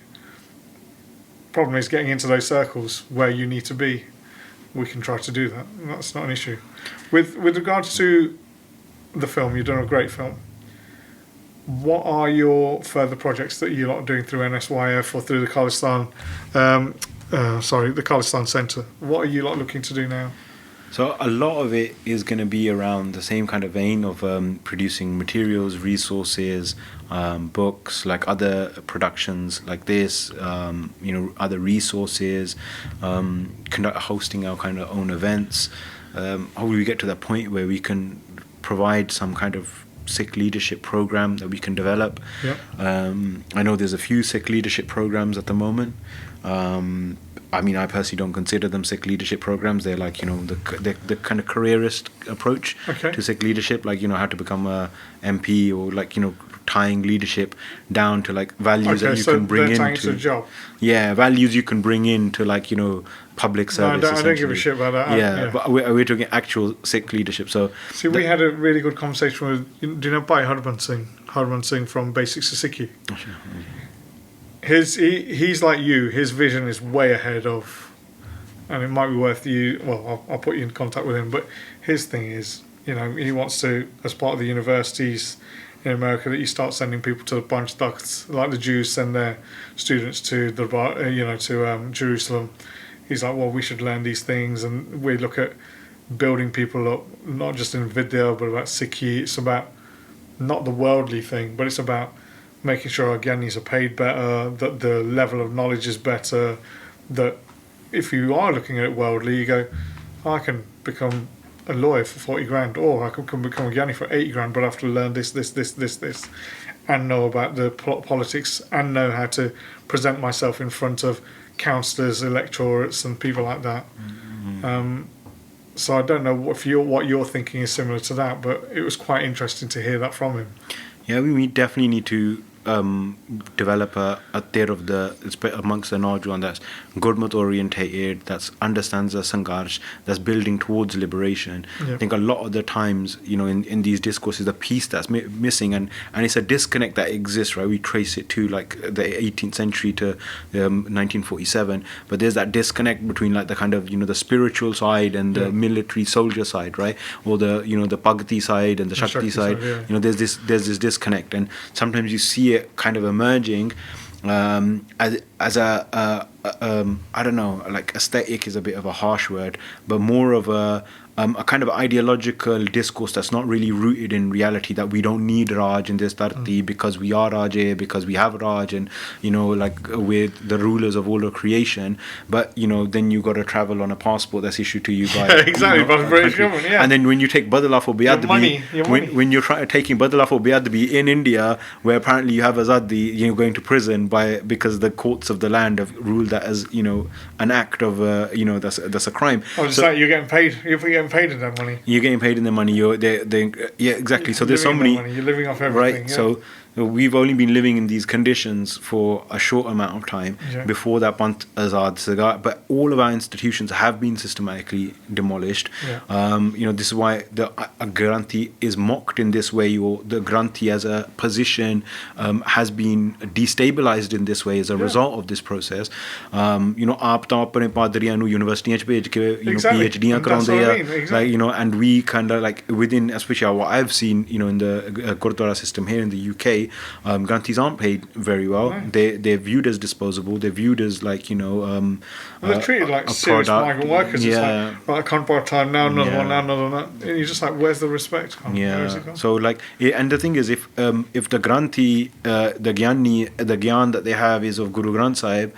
Problem is getting into those circles where you need to be. We can try to do that. That's not an issue. With regards to the film, you've done a great film. What are your further projects that you're not doing through NSYF or through the Khalistan, the Khalistan Centre? What are you lot looking to do now? So a lot of it is going to be around the same kind of vein of producing materials, resources, books, like other productions like this, other resources, hosting our kind of own events. How will we get to that point where we can provide some kind of Sikh leadership program that we can develop? Yep. I know there's a few Sikh leadership programs at the moment. I personally don't consider them Sikh leadership programs. They're like, the kind of careerist approach to Sikh leadership, like, how to become a MP, or like, tying leadership down to like values that you can bring into. Job. Yeah, values you can bring into like, public service. I don't give a shit about that. Yeah. But we're talking actual Sikh leadership. So see, we had a really good conversation with, do you know Bhai Harman Singh from Basics to Sikhi? Oh, sure. He's like you. His vision is way ahead of, and it might be worth you. Well, I'll put you in contact with him. But his thing is, he wants to, as part of the universities in America, that you start sending people to the Banch Takht, like the Jews send their students to the, to Jerusalem. He's like, well, we should learn these things, and we look at building people up, not just in Vidya, but about Sikhi. It's about not the worldly thing, but it's about making sure our Gyanis are paid better, that the level of knowledge is better, that if you are looking at it worldly, you go, I can become a lawyer for 40 grand, or I can become a Gyani for 80 grand, but I have to learn this, and know about the politics, and know how to present myself in front of councillors, electorates, and people like that. So I don't know what you're thinking is similar to that, but it was quite interesting to hear that from him. Yeah, we definitely need to develop a theatre of the amongst the Naujuan that's Gurmat orientated, that understands the Sangarsh, that's building towards liberation. Yeah. I think a lot of the times, in these discourses, the piece that's missing, and it's a disconnect that exists, right? We trace it to like the 18th century to 1947, but there's that disconnect between like the kind of the spiritual side and the military soldier side, right? Or the the Bhagati side and the Shakti side. Yeah. There's this disconnect, and sometimes you see it kind of emerging as a I don't know, like aesthetic is a bit of a harsh word, but more of a a kind of ideological discourse that's not really rooted in reality, that we don't need Raj in this dharti because we are Raje, because we have Raj, and like we're the rulers of all of creation. But then you got to travel on a passport that's issued to you by exactly by the British government. Yeah. And then when you take Badala for Your when you're taking Badala for Biadbi in India, where apparently you have Azadi, going to prison because the courts of the land have ruled that as an act of that's a crime. Oh, just like you're getting paid. You're getting paid in that money. You're getting paid in the money. Yeah, exactly. So there's so many. You're living off everything. Right. Yeah. So we've only been living in these conditions for a short amount of time before that Pant Azad Saga, but all of our institutions have been systematically demolished. This is why the Granthi is mocked in this way, or the Granthi as a position has been destabilized in this way as a result of this process. आप तो अपने पादरियां नु यूनिवर्सिटियां च भेज के PhDs कराਉਂਦੇ ਆ, and we kind of like within, especially what I've seen in the Gurdwara system here in the UK, Granthis aren't paid very well. They're viewed as disposable. They're viewed as like they're treated like serious migrant workers. It's like, right, I can't part-time now, another one, now another one. And you're just like, where's the respect? Where's it gone? So like, and the thing is, if the Granthi, the Gyan that they have is of Guru Granth Sahib,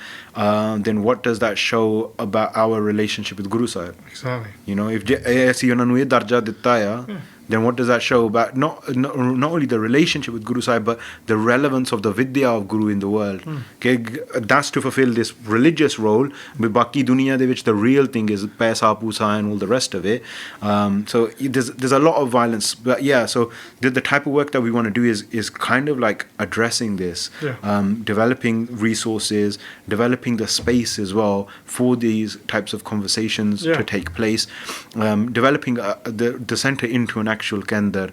then what does that show about our relationship with Guru Sahib? Exactly. If ਅਸੀਂ ਉਹਨਾਂ ਨੂੰ ਇਹ ਦਰਜਾ ਦਿੱਤਾ ਆ, then what does that show about not only the relationship with Guru Sahib, but the relevance of the vidya of Guru in the world? Okay, that's to fulfill this religious role. But baki duniya de vich the real thing is paisa pusa and all the rest of it. So there's a lot of violence. But yeah, so the type of work that we want to do is kind of like addressing this, developing resources, developing the space as well for these types of conversations to take place, developing the center into an actual kender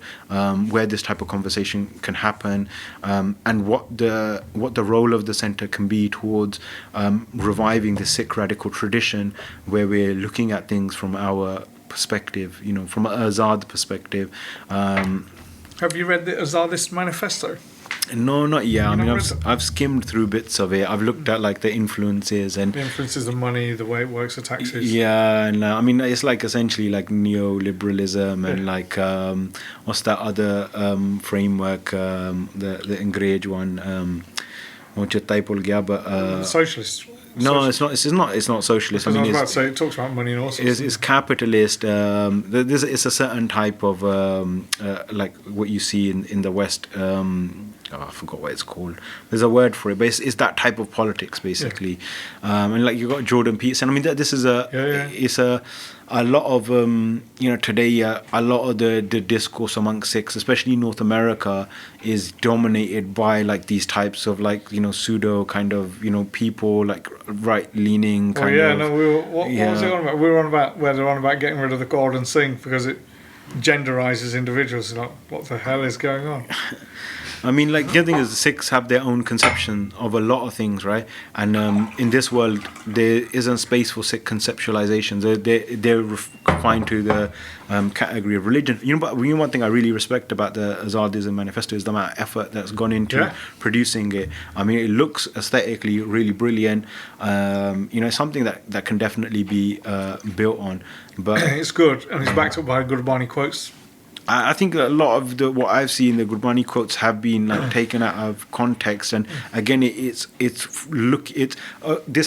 where this type of conversation can happen, and what the role of the center can be towards reviving the Sikh radical tradition, where we're looking at things from our perspective, from an Azad perspective. Have you read the Azadist manifesto? No, not yet. I mean, I've skimmed through bits of it. I've looked at like the influences and the influences of money, the way it works, the taxes. Yeah, and I mean, it's like essentially like neoliberalism and like what's that other framework? The Engrage one. Socialist. No, it's not. It's not socialist. I was about to say it talks about money and all sorts. It's capitalist. It's a certain type of like what you see in the West. I forgot what it's called. There's a word for it, but it's that type of politics basically. And like you got Jordan Peterson. I mean, this is it's a lot of today a lot of the discourse among Sikhs, especially in North America, is dominated by like these types of like pseudo kind of people like right leaning kind of. What was it on about? We were on about where they're on about getting rid of the golden sing because it genderizes individuals. Like, what the hell is going on? I mean, like, the other thing is the Sikhs have their own conception of a lot of things, right? And in this world, there isn't space for Sikh conceptualizations. They're confined to the category of religion. But one thing I really respect about the Azadism manifesto is the amount of effort that's gone into producing it. I mean, it looks aesthetically really brilliant. It's something that can definitely be built on. But it's good, and it's backed up by Gurbani quotes. I think a lot of what I've seen, the Gurbani quotes have been like taken out of context, and again, this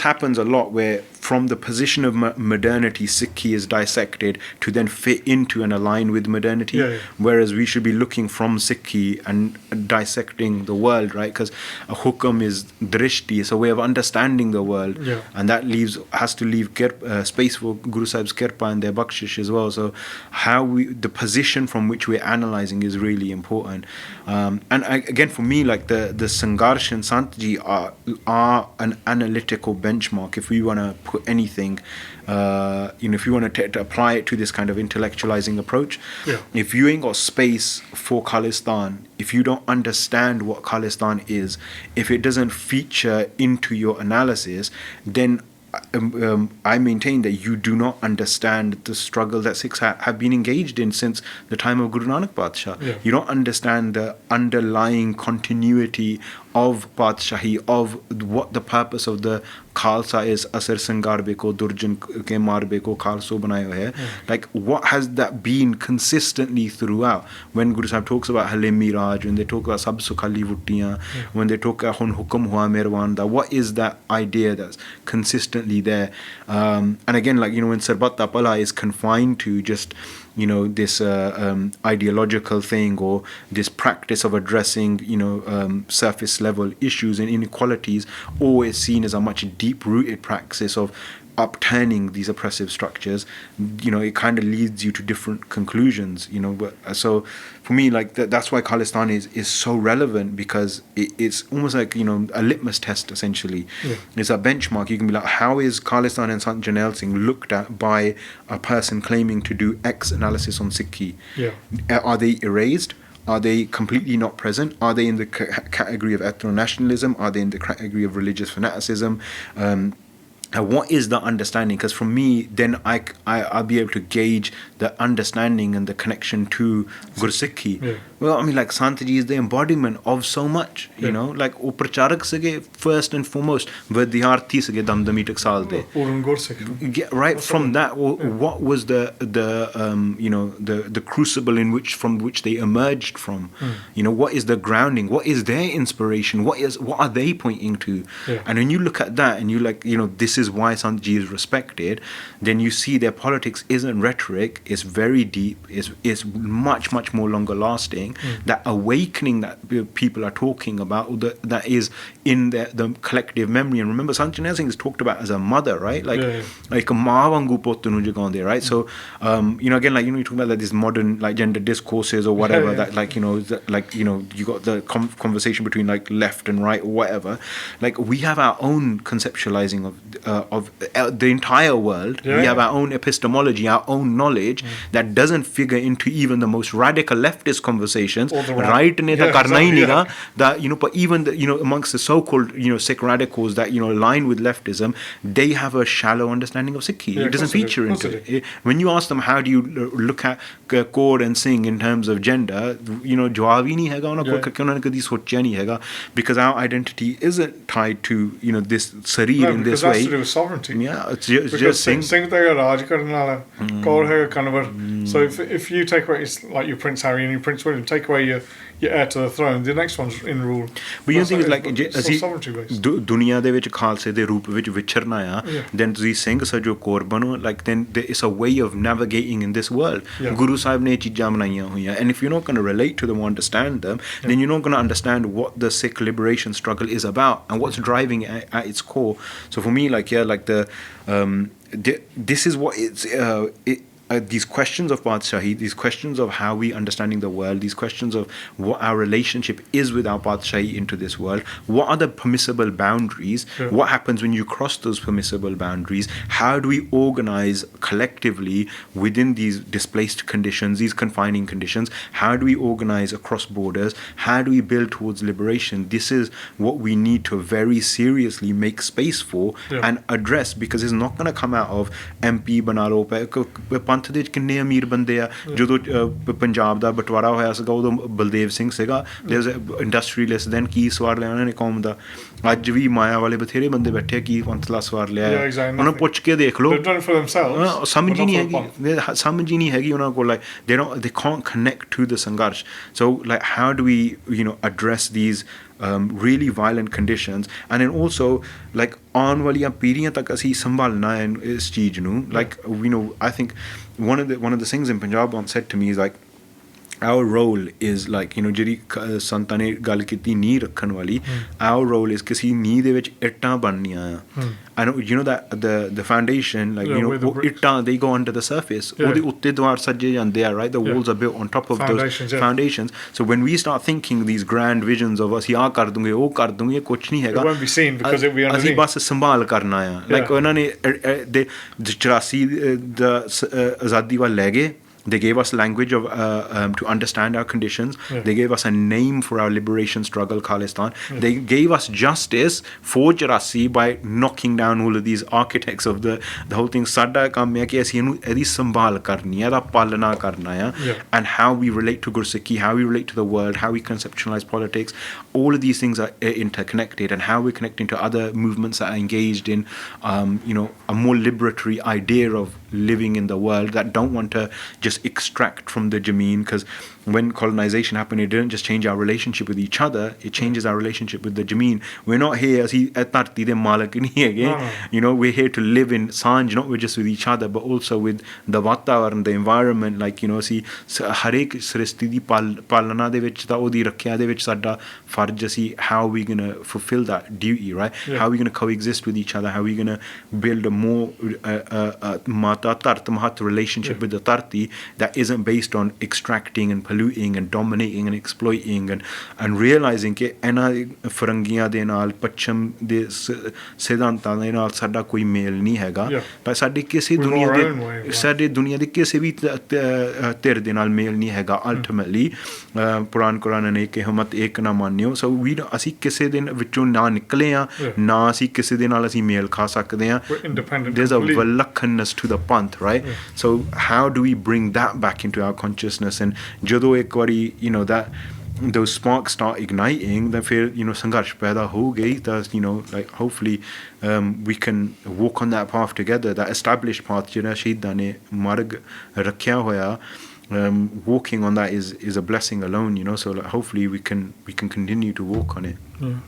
happens a lot where from the position of modernity, Sikhi is dissected to then fit into and align with modernity, whereas we should be looking from Sikhi and dissecting the world, right? Because a hukum is drishti, it's a way of understanding the world, and that has to leave space for Guru Sahib's kirpa and their bakshish as well. So the position from which we're analysing is really important. And again, for me, like the Sangarsh and Santji are an analytical benchmark if we want to put anything, if you want to apply it to this kind of intellectualizing approach. If you ain't got space for Khalistan, if you don't understand what Khalistan is, if it doesn't feature into your analysis, then I maintain that you do not understand the struggle that Sikhs have been engaged in since the time of Guru Nanak Badshah. You don't understand the underlying continuity of Padshahi, of what the purpose of the Khalsa is, Asir Sangar Beko, Durjan ke Mar Beko, Khalso Banayo hai. Like, what has that been consistently throughout? When Guru Sahib talks about Halim Miraj, when they talk about Sab Sukhali Vuttiyan, when they talk about Hun Hukum Hua Mirwan, what is that idea that's consistently there? And again, like, when Sarbatta Pala is confined to just, this ideological thing, or this practice of addressing, surface level issues and inequalities, always seen as a much deep-rooted practice of upturning these oppressive structures, it kind of leads you to different conclusions, But, so for me, like, that's why Khalistan is so relevant, because it's almost like, a litmus test, essentially. Yeah. It's a benchmark. You can be like, how is Khalistan and Sant Janel Singh looked at by a person claiming to do X analysis on Sikhi? Yeah. Are they erased? Are they completely not present? Are they in the category of ethno-nationalism? Are they in the category of religious fanaticism? What is the understanding? Because for me, then I'll be able to gauge the understanding and the connection to Gursikhi. Yeah. Well, I mean, like, Santji is the embodiment of so much, like, wo pracharak sige first and foremost, vidyarthi sige damdami taksal de. Right from that, what was the crucible from which they emerged from? What is the grounding? What is their inspiration? What are they pointing to? Yeah. And when you look at that and you like, this is why Santji is respected, then you see their politics isn't rhetoric, it's very deep, it's much, much more longer lasting. That awakening that people are talking about, that is in the collective memory. And remember, Sant Janel Singh is talked about as a mother, right? Like, like a maa vangu pottu nu jagaunde, right? So, again, like, you talk about like these modern, like, gender discourses or whatever, that, like, you got the conversation between, like, left and right or whatever. Like, we have our own conceptualizing of the entire world. We have our own epistemology, our own knowledge that doesn't figure into even the most radical leftist conversations. Right ne ta karna hi nahi, that but even the, amongst the so-called Sikh radicals that align with leftism, they have a shallow understanding of Sikhi. It doesn't feature into it. When you ask them how do you look at Kaur and Singh in terms of gender, jawab hi nahi hai ਉਹਨਾਂ ਕੋਲ, ਕਿਉਂਕਿ ਉਹਨਾਂ ਨੇ ਕਦੀ ਸੋਚਿਆ ਨਹੀਂ ਹੈਗਾ, because our identity isn't tied to this sarir in this way. That's to do with sovereignty. Yeah, it's just Singh ਤੇ ਰਾਜ ਕਰਨ ਵਾਲਾ, Kaur ਹੈਗਾ convert. So if you take away, it's like your Prince Harry and your Prince William, take away your heir to the throne, the next one's in rule. But you think it's like ਅਸੀਂ ਦੁਨੀਆ ਦੇ ਵਿੱਚ ਖਾਲਸੇ ਦੇ ਰੂਪ ਵਿੱਚ ਵਿਚਰਨਾ ਆ, then ਤੁਸੀਂ ਸਿੰਘ ਸਜੋ ਕੌਰ ਬਣੋ, like then there is a way of navigating in this world. Guru Sahib ਨੇ ਚੀਜ਼ਾਂ ਬਣਾਈਆਂ ਹੋਈਆਂ, and if you're not going to relate to them or understand them, then you're not going to understand what the Sikh liberation struggle is about and what's driving it at its core. So for me, like, like this is what these questions of Padshahi, these questions of how we understanding the world, these questions of what our relationship is with our Padshahi into this world, what are the permissible boundaries, what happens when you cross those permissible boundaries, how do we organize collectively within these displaced conditions, these confining conditions, how do we organize across borders, how do we build towards liberation? This is what we need to very seriously make space for and address, because it's not going to come out of MP Banalo ਪੰਥ ਦੇ ਵਿੱਚ ਕਿੰਨੇ ਅਮੀਰ ਬੰਦੇ ਆ. ਜਦੋਂ ਪੰਜਾਬ ਦਾ ਬਟਵਾਰਾ ਹੋਇਆ ਸੀਗਾ, ਉਦੋਂ ਬਲਦੇਵ ਸਿੰਘ ਸੀਗਾ, ਇੰਡਸਟਰੀਅਲਿਸਟ, ਦੈਨ ਕੀ ਸਵਾਰ ਲਿਆ ਉਹਨਾਂ ਨੇ ਕੌਮ ਦਾ. ਅੱਜ ਵੀ ਮਾਇਆ ਵਾਲੇ ਬਥੇਰੇ ਬੰਦੇ ਬੈਠੇ ਆ, ਕੀ ਪੰਥਲਾ ਸਵਾਰ ਲਿਆ, ਉਹਨਾਂ ਨੂੰ ਪੁੱਛ ਕੇ ਦੇਖ ਲਓ. ਸਮਝ ਹੀ ਨਹੀਂ ਹੈਗੀ ਉਹਨਾਂ ਕੋਲ. They can't connect to the ਸੰਘਰਸ਼. So like, how do we address these really violent conditions, and then also like ਆਉਣ ਵਾਲੀਆਂ ਪੀੜ੍ਹੀਆਂ ਤੱਕ ਅਸੀਂ ਸੰਭਾਲਣਾ ਹੈ ਇਸ ਚੀਜ਼ ਨੂੰ. Like, I think one of the things in Punjab once said to me is like, our role is like, ਜਿਹੜੀ ਸੰਤਾਂ ਨੇ ਗੱਲ ਕੀਤੀ ਨੀਂਹ ਰੱਖਣ ਵਾਲੀ, our role is ਕਿਸੇ ਨੀਂਹ ਦੇ ਵਿੱਚ ਇੱਟਾਂ ਬਣਨੀਆਂ ਆ. And that the foundation, like, ਇੱਟਾਂ, they go under the surface. ਉਹਦੇ ਉੱਤੇ ਦੀਵਾਰ ਸੱਜੇ ਜਾਂਦੇ ਆ, right? The walls are built on top of those foundations. So when we start thinking these grand visions of ਅਸੀਂ ਆਹ ਕਰ ਦੂੰਗੇ, ਉਹ ਕਰ ਦੂੰਗੇ, ਕੁਛ ਨਹੀਂ ਹੈਗਾ. It won't be seen because it will be underneath. ਅਸੀਂ ਬਸ ਸੰਭਾਲ ਕਰਨਾ ਆ. Like, ਉਹਨਾਂ ਨੇ 84 ਦਾ ਆਜ਼ਾਦੀ ਵੱਲ ਲੈ ਗਏ, They gave us language of to understand our conditions. Yeah. They gave us a name for our liberation struggle, Khalistan. They gave us justice for Jarasi by knocking down all of these architects of the whole thing. Sada kam hai ki assi edi sambhal karni hai, eda palana karna hai, Yeah. and how we relate to Gursikhi, how we relate to the world, how we conceptualize politics. All of these things are interconnected, and how we're connecting to other movements that are engaged in, a more liberatory idea of living in the world, that don't want to just extract from the Jameen, because when colonization happened, it didn't just change our relationship with each other, it changes our relationship with the Jameen. We're not here as we're here to live in Sanj, not just with each other, but also with the Vatavaran, the environment. Harek Srishti di Palana de vich ta odi rakhya de vich sada farj asi, how are we going to fulfill that duty, right? Yeah. How are we going to coexist with each other? How are we going to build a more Mata Tart Mahat relationship with the Tarti that isn't based on extracting and polluting and dominating and exploiting, and realizing कि इन्हां फरंगियां दे नाल पश्चिम दे सिद्धांतां दे नाल साडा कोई mail नहीं हैगा, पर साडी किसी दुनिया दे साडी दुनिया दे किसी भी तिर दे नाल मेल नहीं हैगा. अल्टीमेटली पुरान कुरान ने कि हमत एक ना मानियो. सो वी ਅਸੀਂ ਕਿਸੇ ਦਿਨ ਵਿੱਚੋਂ ਨਾ ਨਿਕਲੇ ਆ, ਨਾ ਅਸੀਂ ਕਿਸੇ ਦੇ ਨਾਲ ਅਸੀਂ ਮੇਲ ਖਾ ਸਕਦੇ ਆ. There's a vallakhaness to the panth, right? So how do we bring that back into our consciousness? And ਜਦੋਂ ਇੱਕ ਵਾਰੀ that those sparks start igniting, then फिर संघर्ष पैदा हो गई, like hopefully we can walk on that path together, that established path ਜਿਹੜਾ ਸ਼ਹੀਦਾਂ ਨੇ ਮਾਰਗ ਰੱਖਿਆ ਹੋਇਆ. Walking on that is a blessing alone, so hopefully we can continue to walk on it. Yeah,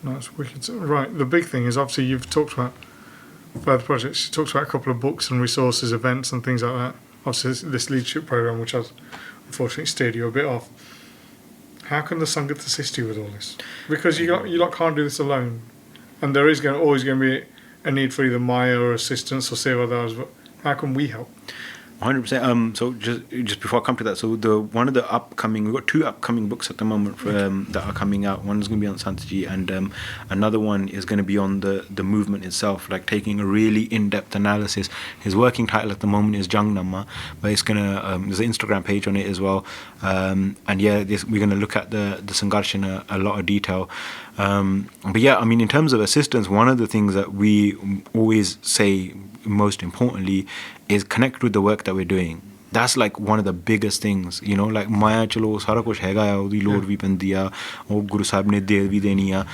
no, that's wicked. Right, the big thing is obviously you've talked about further projects, you talked about a couple of books and resources, events and things like that. Obviously this leadership program, which has unfortunately steered you a bit off. How can the Sangat assist you with all this? Because you lot can't do this alone, and there is always going to be a need for either Maya or assistance or Seva others, but how can we help? 100%. So just before I come to that, so we've got two upcoming books at the moment that are coming out. One is going to be on Santaji, and another one is going to be on the movement itself, like taking a really in-depth analysis. His working title at the moment is Jangnama, but it's going to there's an Instagram page on it as well, and we're going to look at the Sangarsh in a lot of detail. But yeah, I mean, in terms of assistance, one of the things that we always say most importantly is connect with the work that we're doing. That's like one of the biggest things, like Maya chalo sara kuch hega ya, odi lord vi pendi a, or Guru Sahib ne de vi deni a,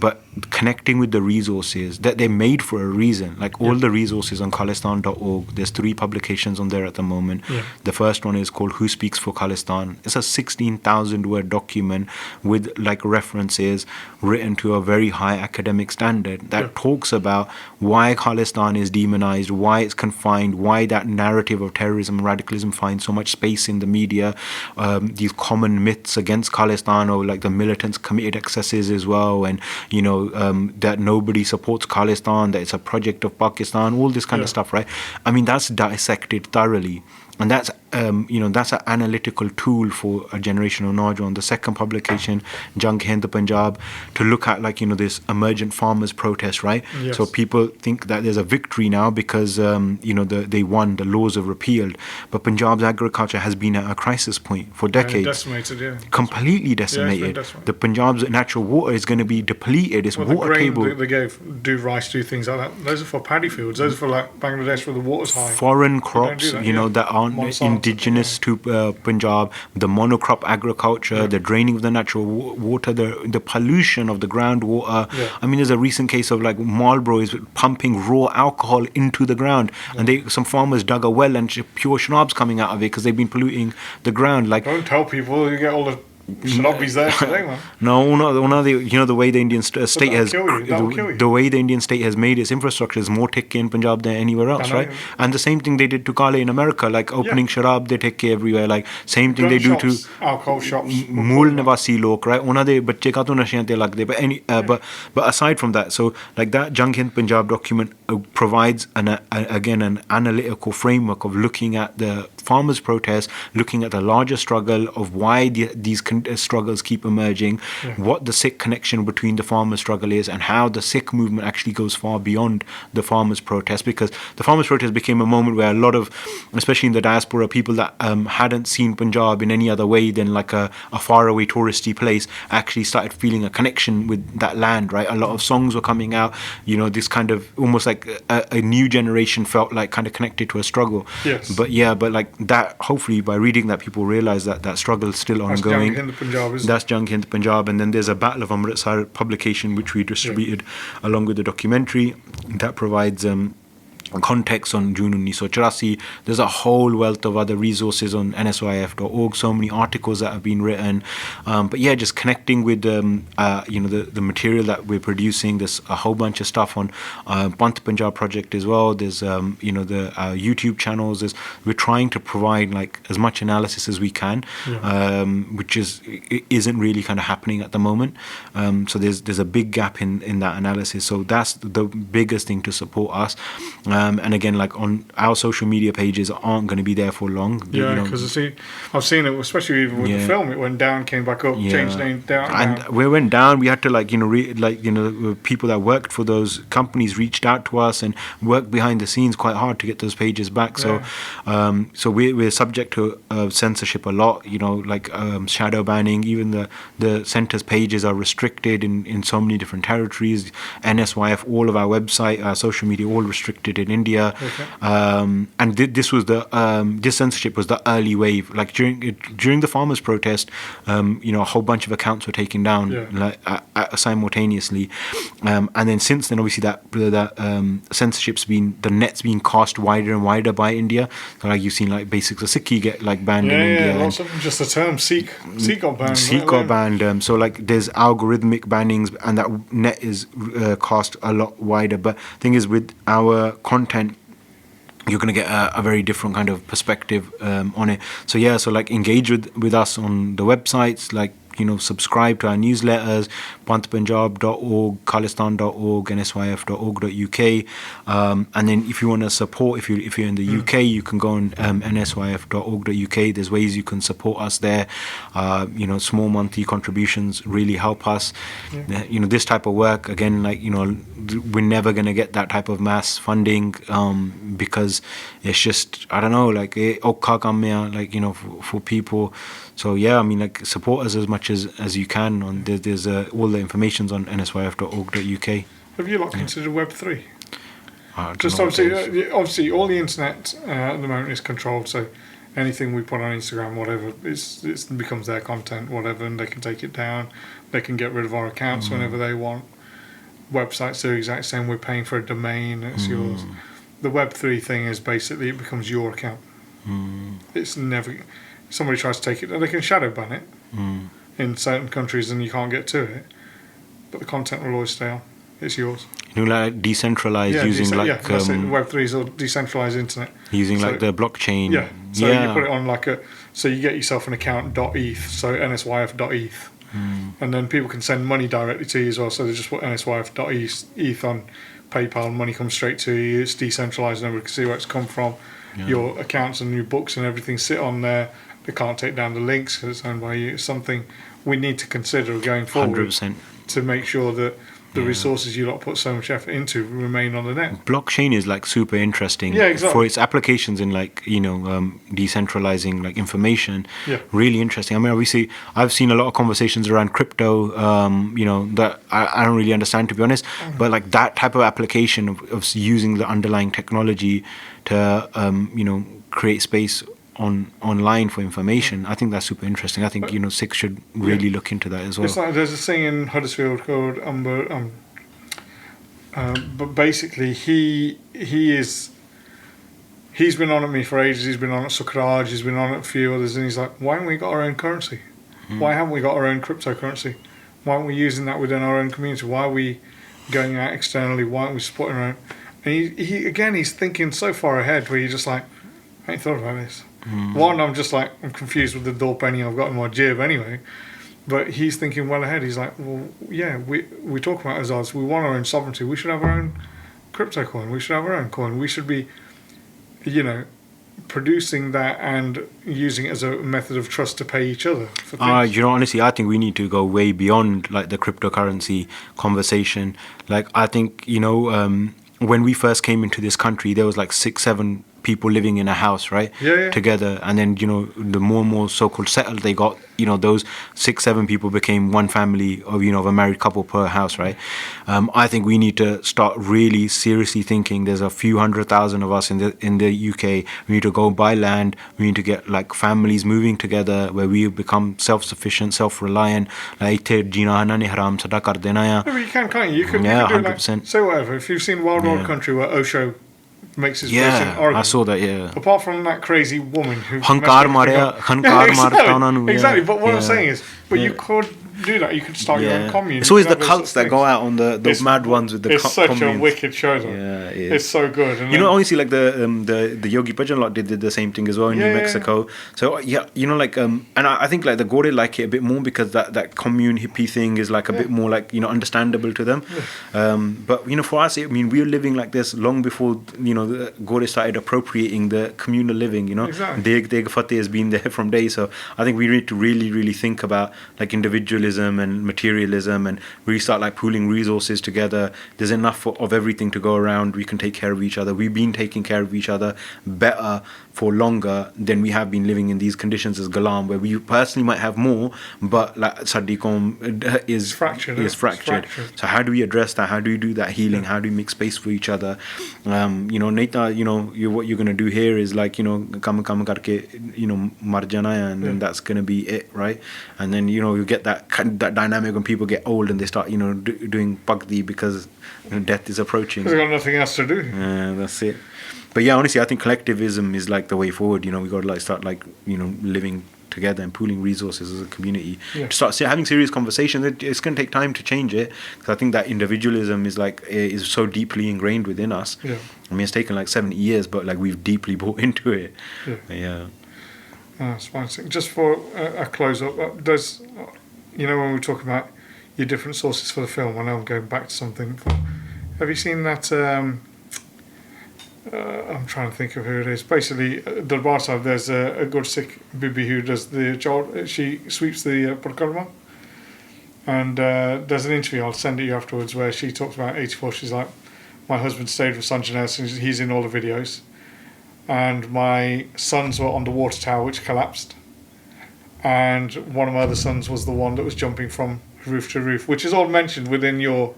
but connecting with the resources that they're made for a reason, like all the resources on Khalistan.org. There's 3 publications on there at the moment. The first one is called Who Speaks for Khalistan. It's a 16,000 word document with like references written to a very high academic standard that talks about why Khalistan is demonized, why it's confined, why that narrative of terrorism and radicalism finds so much space in the media, these common myths against Khalistan, or like the militants committed excesses as well, and that nobody supports Khalistan, that it's a project of Pakistan, all this kind of stuff, right? I mean, that's dissected thoroughly. And that's that's an analytical tool for a generation of Naujawan. The second publication, Jang Hind Punjab, to look at this emergent farmers protest, right? Yes. So people think that there's a victory now because they won, the laws are repealed, but Punjab's agriculture has been at a crisis point for decades. Decimated, completely decimated. The Punjab's natural water is going to be depleted. Its water table. They do rice, do things like that. Those are for paddy fields. Those are for like Bangladesh where the water's high. Foreign crops, that aren't indigenous to Punjab, the monocrop agriculture, the draining of the natural water, the pollution of the groundwater. I mean, there's a recent case of like Marlboro is pumping raw alcohol into the ground, and some farmers dug a well and pure shrubs coming out of it because they've been polluting the ground. Like, don't tell people, you get all the snobbies there today, man. No, the way the Indian state has the way the Indian state has made its infrastructure is more ticky in Punjab than anywhere else, right? And the same thing they did to Kale in America, like opening sharab, they take care everywhere. Like same thing they do to alcohol shops. Mool Nivasi lok, right? Una de bacche ka to nashiyan te lagde. But aside from that, so like that Jang Hind Punjab document provides an analytical framework of looking at the farmers' protests, looking at the larger struggle of why these struggles keep emerging, what the Sikh connection between the farmers' struggle is, and how the Sikh movement actually goes far beyond the farmers' protest, because the farmers' protest became a moment where a lot of, especially in the diaspora, people that hadn't seen Punjab in any other way than like a faraway touristy place actually started feeling a connection with that land, right? A lot of songs were coming out, you know, this kind of almost like a new generation felt like kind of connected to a struggle. Yes. But like that, hopefully by reading that, people realize that that struggle is still ongoing. That's Jang Hind Punjab, isn't That's Jang Hind Punjab. And then there's a Battle of Amritsar publication which we distributed along with the documentary that provides context on June 1984. There's a whole wealth of other resources on nsyf.org, so many articles that have been written, but yeah, just connecting with you know, the material that we're producing. There's a whole bunch of stuff on Pant Punjab project as well. There's you know, the YouTube channels. We're trying to provide like as much analysis as we can, which isn't really kind of happening at the moment. So there's a big gap in that analysis, so that's the biggest thing to support us. And again, like on our social media pages aren't going to be there for long. Yeah, because I've seen it, especially even with the film. It went down, came back up, changed name down. And we went down. We had to like, you know, people that worked for those companies reached out to us and worked behind the scenes quite hard to get those pages back. So, so we're subject to censorship a lot. You know, like shadow banning. Even the centre's pages are restricted in so many different territories. NSYF, all of our website, our social media, all restricted in India. And this was this censorship was the early wave. Like during the farmers' protest, you know, a whole bunch of accounts were taken down simultaneously, and then since then, obviously that censorship's been, the net's been cast wider and wider by India. So like you've seen like Basics of Sikhi get like banned in India. Yeah, lots of them, just the term Sikh got banned. Sikh got banned. So like there's algorithmic bannings, and that net is cast a lot wider. But thing is, with our content, you're going to get a very different kind of perspective on it. So yeah, so like engage with us on the websites, like, you know, subscribe to our newsletters, pantpunjab.org, khalistan.org, nsyf.org.uk, and then if you want to support, if you're in the UK, you can go on nsyf.org.uk. There's ways you can support us there. You know, small monthly contributions really help us. You know, this type of work, again, like, you know, we're never going to get that type of mass funding because it's just, I don't know, like like, you know, for people. So yeah, I mean, like, support us as much as you can. On there's all the information's on nsyf.org.uk. Have you lot considered Web3? Just obviously, all the internet at the moment is controlled. So anything we put on Instagram, whatever, it becomes their content, whatever, and they can take it down. They can get rid of our accounts whenever they want. Websites do the exact same. We're paying for a domain. It's yours. The Web3 thing is basically it becomes your account. It's never. Somebody tries to take it, they can shadow ban it in certain countries, and you can't get to it. But the content will always stay on. It's yours. You know, like decentralized using like that's it. Web3 is all decentralized internet using so, like the blockchain. Yeah. So you put it on like so you get yourself an account .eth, so nsyf.eth, and then people can send money directly to you as well. So they just put nsyf.eth on PayPal, and money comes straight to you. It's decentralized, and everybody can see where it's come from. Your accounts and your books and everything sit on there. They can't take down the links because it's owned by you. It's something we need to consider going forward 100%. To make sure that the resources you lot put so much effort into remain on the net. Blockchain is like super interesting for its applications in like, you know, decentralizing like information. Really interesting. I mean, obviously I've seen a lot of conversations around crypto, you know, that I don't really understand, to be honest, but like that type of application of using the underlying technology to you know, create space online for information. I think that's super interesting. I think, you know, Sikhs should really look into that as well. It's like there's a thing in Huddersfield called but basically he's been on at me for ages. He's been on at Sukraj, he's been on at a few others, and he's like, why haven't we got our own currency? Why haven't we got our own cryptocurrency? Why aren't we using that within our own community? Why are we going out externally? Why aren't we supporting our own? And he's thinking so far ahead where you're just like, I ain't thought about this. One, I'm just like, I'm confused with the door penny I've got in my jib anyway. But he's thinking well ahead. He's like, well, yeah, we talk about Azaz. We want our own sovereignty. We should have our own crypto coin. We should have our own coin. We should be, you know, producing that and using it as a method of trust to pay each other for things. You know, honestly, I think we need to go way beyond like the cryptocurrency conversation. Like, I think, you know, when we first came into this country, there was like 6-7 people living in a house, right? Yeah. Together. And then, you know, the more and more so-called settled they got, you know, those 6-7 people became one family of, you know, of a married couple per house, right? I think we need to start really seriously thinking. There's a few 100,000 of us in the UK. We need to go buy land. We need to get like families moving together where we become self-sufficient, self-reliant. Like, haram sada kar dena ya. No, but you can, can't you? You could, Yeah, you could do 100%. like, say whatever. If you've seen Wild Wild Country where Osho makes his place in Yeah, Oregon. I saw that, yeah. Apart from that crazy woman who... Hankar marya, hankar marta ਉਹਨਾਂ ਨੂੰ, Exactly, but what I'm yeah. saying is, but you could do that. You could start your own commune. It's always You the could have cults those that go things. out on the mad ones with the It's such communes. a wicked show, though. Yeah, it is. It's so good. And You know, then- honestly, like the Yogi Bhajan lot did the same thing as well in Yeah, New yeah. Mexico. So yeah, you know, like and I think like the Gore like it a bit more because that commune hippie thing is like a bit more like, you know, understandable to them. But you know, for us, I mean, we were living like this long before, you know, the Gore started appropriating the communal living. You know, Exactly. Deg Fateh has been there from day. So I think we need to really think about like individualism and materialism and really start like pooling resources together. There's enough of everything to go around. We can take care of each other. We've been taking care of each other better for longer than we have been living in these conditions as Galam, where we personally might have more, but like Sadiqom is fractured. So how do we address that? How do we do that healing? How do we make space for each other? You know, Neta, you know, what you're gonna do here is like, you know, come karke, you know, mar jana hai, and then that's gonna be it, right? And then, you know, you get that dynamic when people get old and they start, you know, doing bhakti because, you know, death is approaching. Because they've got nothing else to do. Yeah, that's it. But yeah, honestly, I think collectivism is like the way forward. You know, we got to like start like, you know, living together and pooling resources as a community. To start having serious conversations. It's going to take time to change it, because I think that individualism is like is so deeply ingrained within us. Yeah. I mean, it's taken like 70 years, but like we've deeply bought into it. Yeah. That's fine. So just for a close up, does, you know, when we're talking about your different sources for the film, I know I'm going back to something. Have you seen that? I'm trying to think of who it is. Basically, Darbar Sahib, there's a good Sikh Bibi who does the job. She sweeps the Parikrama. And there's an interview, I'll send it you afterwards, where she talks about 84. She's like, my husband stayed with Sanjana, and he's in all the videos. And my sons were on the water tower, which collapsed. And one of my other sons was the one that was jumping from roof to roof, which is all mentioned within your...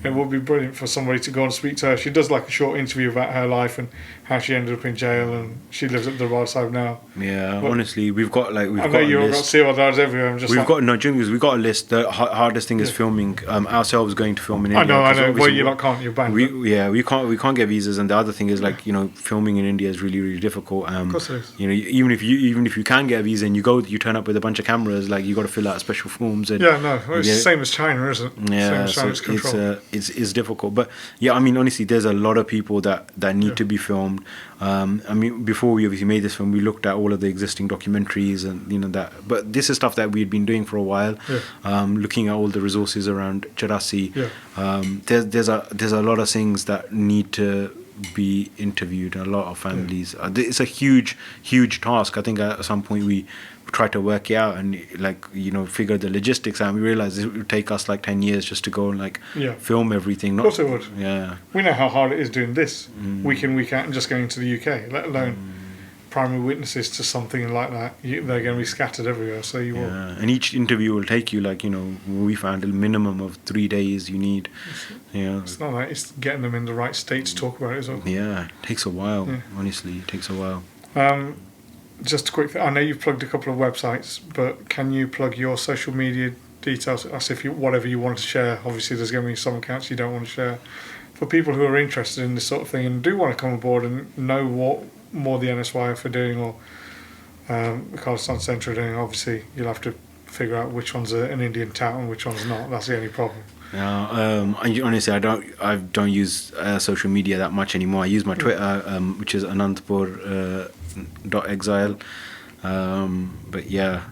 It would be brilliant for somebody to go and speak to her. She does like a short interview about her life and how she ended up in jail, and she lives at the Darbar Sahib now. Yeah, but honestly, we've got I know you've got Sewardars everywhere. I'm just we've got a list. The hardest thing is filming ourselves going to film in India. I know. Well, you can't. You're banned. We can't get visas, and the other thing is like, you know, filming in India is really difficult. Of course it is. You know, even if you can get a visa and you turn up with a bunch of cameras, like you got to fill out special forms. And it's the same as China, isn't it? Yeah, same as China's control. It's difficult, but yeah, I mean, honestly, there's a lot of people that need to be filmed. I mean, before we obviously made this film, we looked at all of the existing documentaries and, you know, that, but this is stuff that we had been doing for a while. Looking at all the resources around Charasi. There's a lot of things that need to be interviewed, a lot of families. It's a huge task. I think at some point we try to work it out and, like, you know, figure the logistics out. We realized it would take us like 10 years just to go and like film everything. Of course it would. Yeah. We know how hard it is doing this week in, week out, and just going to the UK, let alone primary witnesses to something like that. They're going to be scattered everywhere, so you will. And each interview will take you, like, you know, we found a minimum of 3 days you need. It's not that, it's getting them in the right state to talk about it as well. Yeah, it takes a while. Honestly, it takes a while. Just a quick thing. I know you've plugged a couple of websites, but can you plug your social media details as if whatever you want to share? Obviously, there's going to be some accounts you don't want to share. For people who are interested in this sort of thing and do want to come aboard and know what more the NSYF are doing or the Khalistan Centre are doing, obviously you'll have to figure out which one's an Indian town and which one's not. That's the only problem. Honestly, I don't use social media that much anymore. I use my Twitter, which is anantapur.exile. But yeah,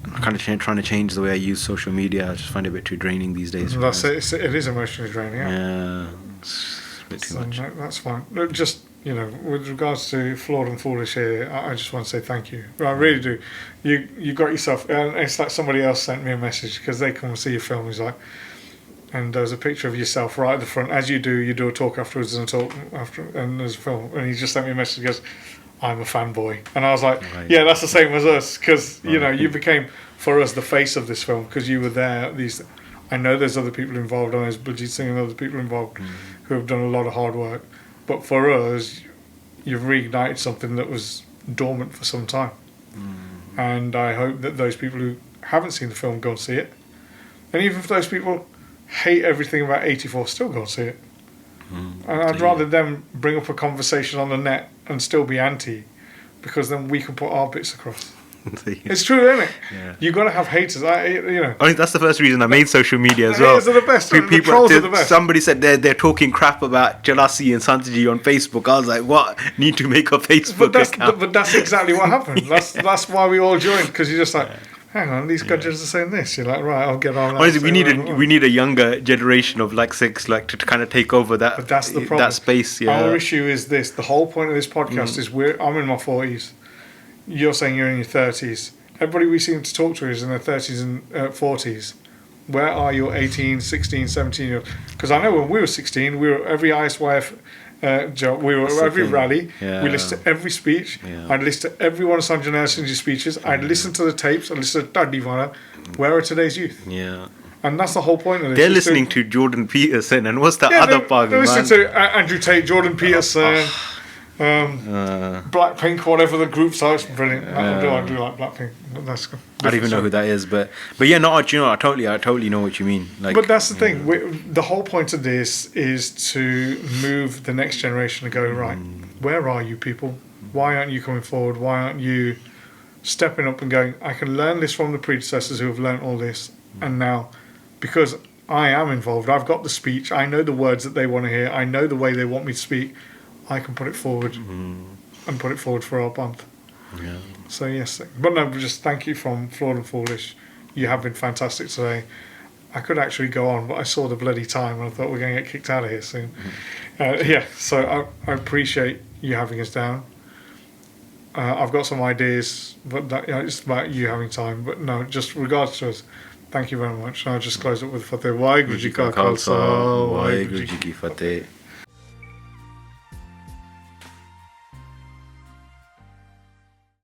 I'm kind of trying to change the way I use social media. I just find it a bit too draining these days. That's it. It is emotionally draining. Yeah, it's a bit too much. That's fine. Look, just you know, with regards to Flawed and Foolish here, I just want to say thank you. I really do. You got yourself, and it's like somebody else sent me a message because they come and see your film. He's like, and there's a picture of yourself right at the front. As you do a talk afterwards and a talk after, and there's a film. And he just sent me a message. He goes, I'm a fanboy. And I was like, Right. yeah, that's the same as us. Because, you know, Right. you became, for us, the face of this film because you were there. I know there's other people involved. I know there's Baljeet Singh and other people involved who have done a lot of hard work. But for us, you've reignited something that was dormant for some time. And I hope that those people who haven't seen the film go and see it. And even if those people hate everything about 84, still go and see it. And I'd rather them bring up a conversation on the net and still be anti, because then we can put our bits across. It's true, isn't it? Yeah. You've got to have haters. You know. I mean, that's the first reason I made social media as The well. haters are the best. The trolls are the best. Somebody said they're talking crap about Jalasi and Santaji on Facebook. I was like, what? Need to make a Facebook account. But that's exactly what happened. That's why we all joined, because you're just like, hang on, these guys are saying this. You're like, right, I'll get on. Honestly, we need a younger generation of like Sikhs like to kind of take over that. But that's the problem. That space. Yeah. Our issue is this. The whole point of this podcast is I'm in my 40s. You're saying you're in your 30s. Everybody we seem to talk to is in their 30s and 40s. Where are your 18, 16, 17 year olds? Because I know when we were 16, we were every ISYF job, we were at every rally, we listened to every speech, I'd listen to every one of Sanjay Singh's speeches, I'd listen to the tapes, I'd listen to Tadivana. Where are today's youth? Yeah. And that's the whole point of this. They're listening to Jordan Peterson and what's the other part? They're listening to Andrew Tate, Jordan Peterson, Blackpink, whatever the groups are. It's brilliant. I do like Blackpink. That's good. I don't even know who that is, but yeah, no, you know, I totally know what you mean. Like, but that's the thing. The whole point of this is to move the next generation to go, right, where are you people? Why aren't you coming forward? Why aren't you stepping up and going, I can learn this from the predecessors who have learned all this, and now, because I am involved, I've got the speech, I know the words that they want to hear, I know the way they want me to speak, I can put it forward and put it forward for our month. Yeah. So yes, but no, just thank you from Flawed and Foolish. You have been fantastic today. I could actually go on, but I saw the bloody time and I thought we're going to get kicked out of here soon. So I appreciate you having us down. I've got some ideas, but it's about you having time. But no, just regards to us, thank you very much. And I'll just close it with Fateh. Waheguru Ji Ka Khalsa, Waheguru Ji Ki Fateh.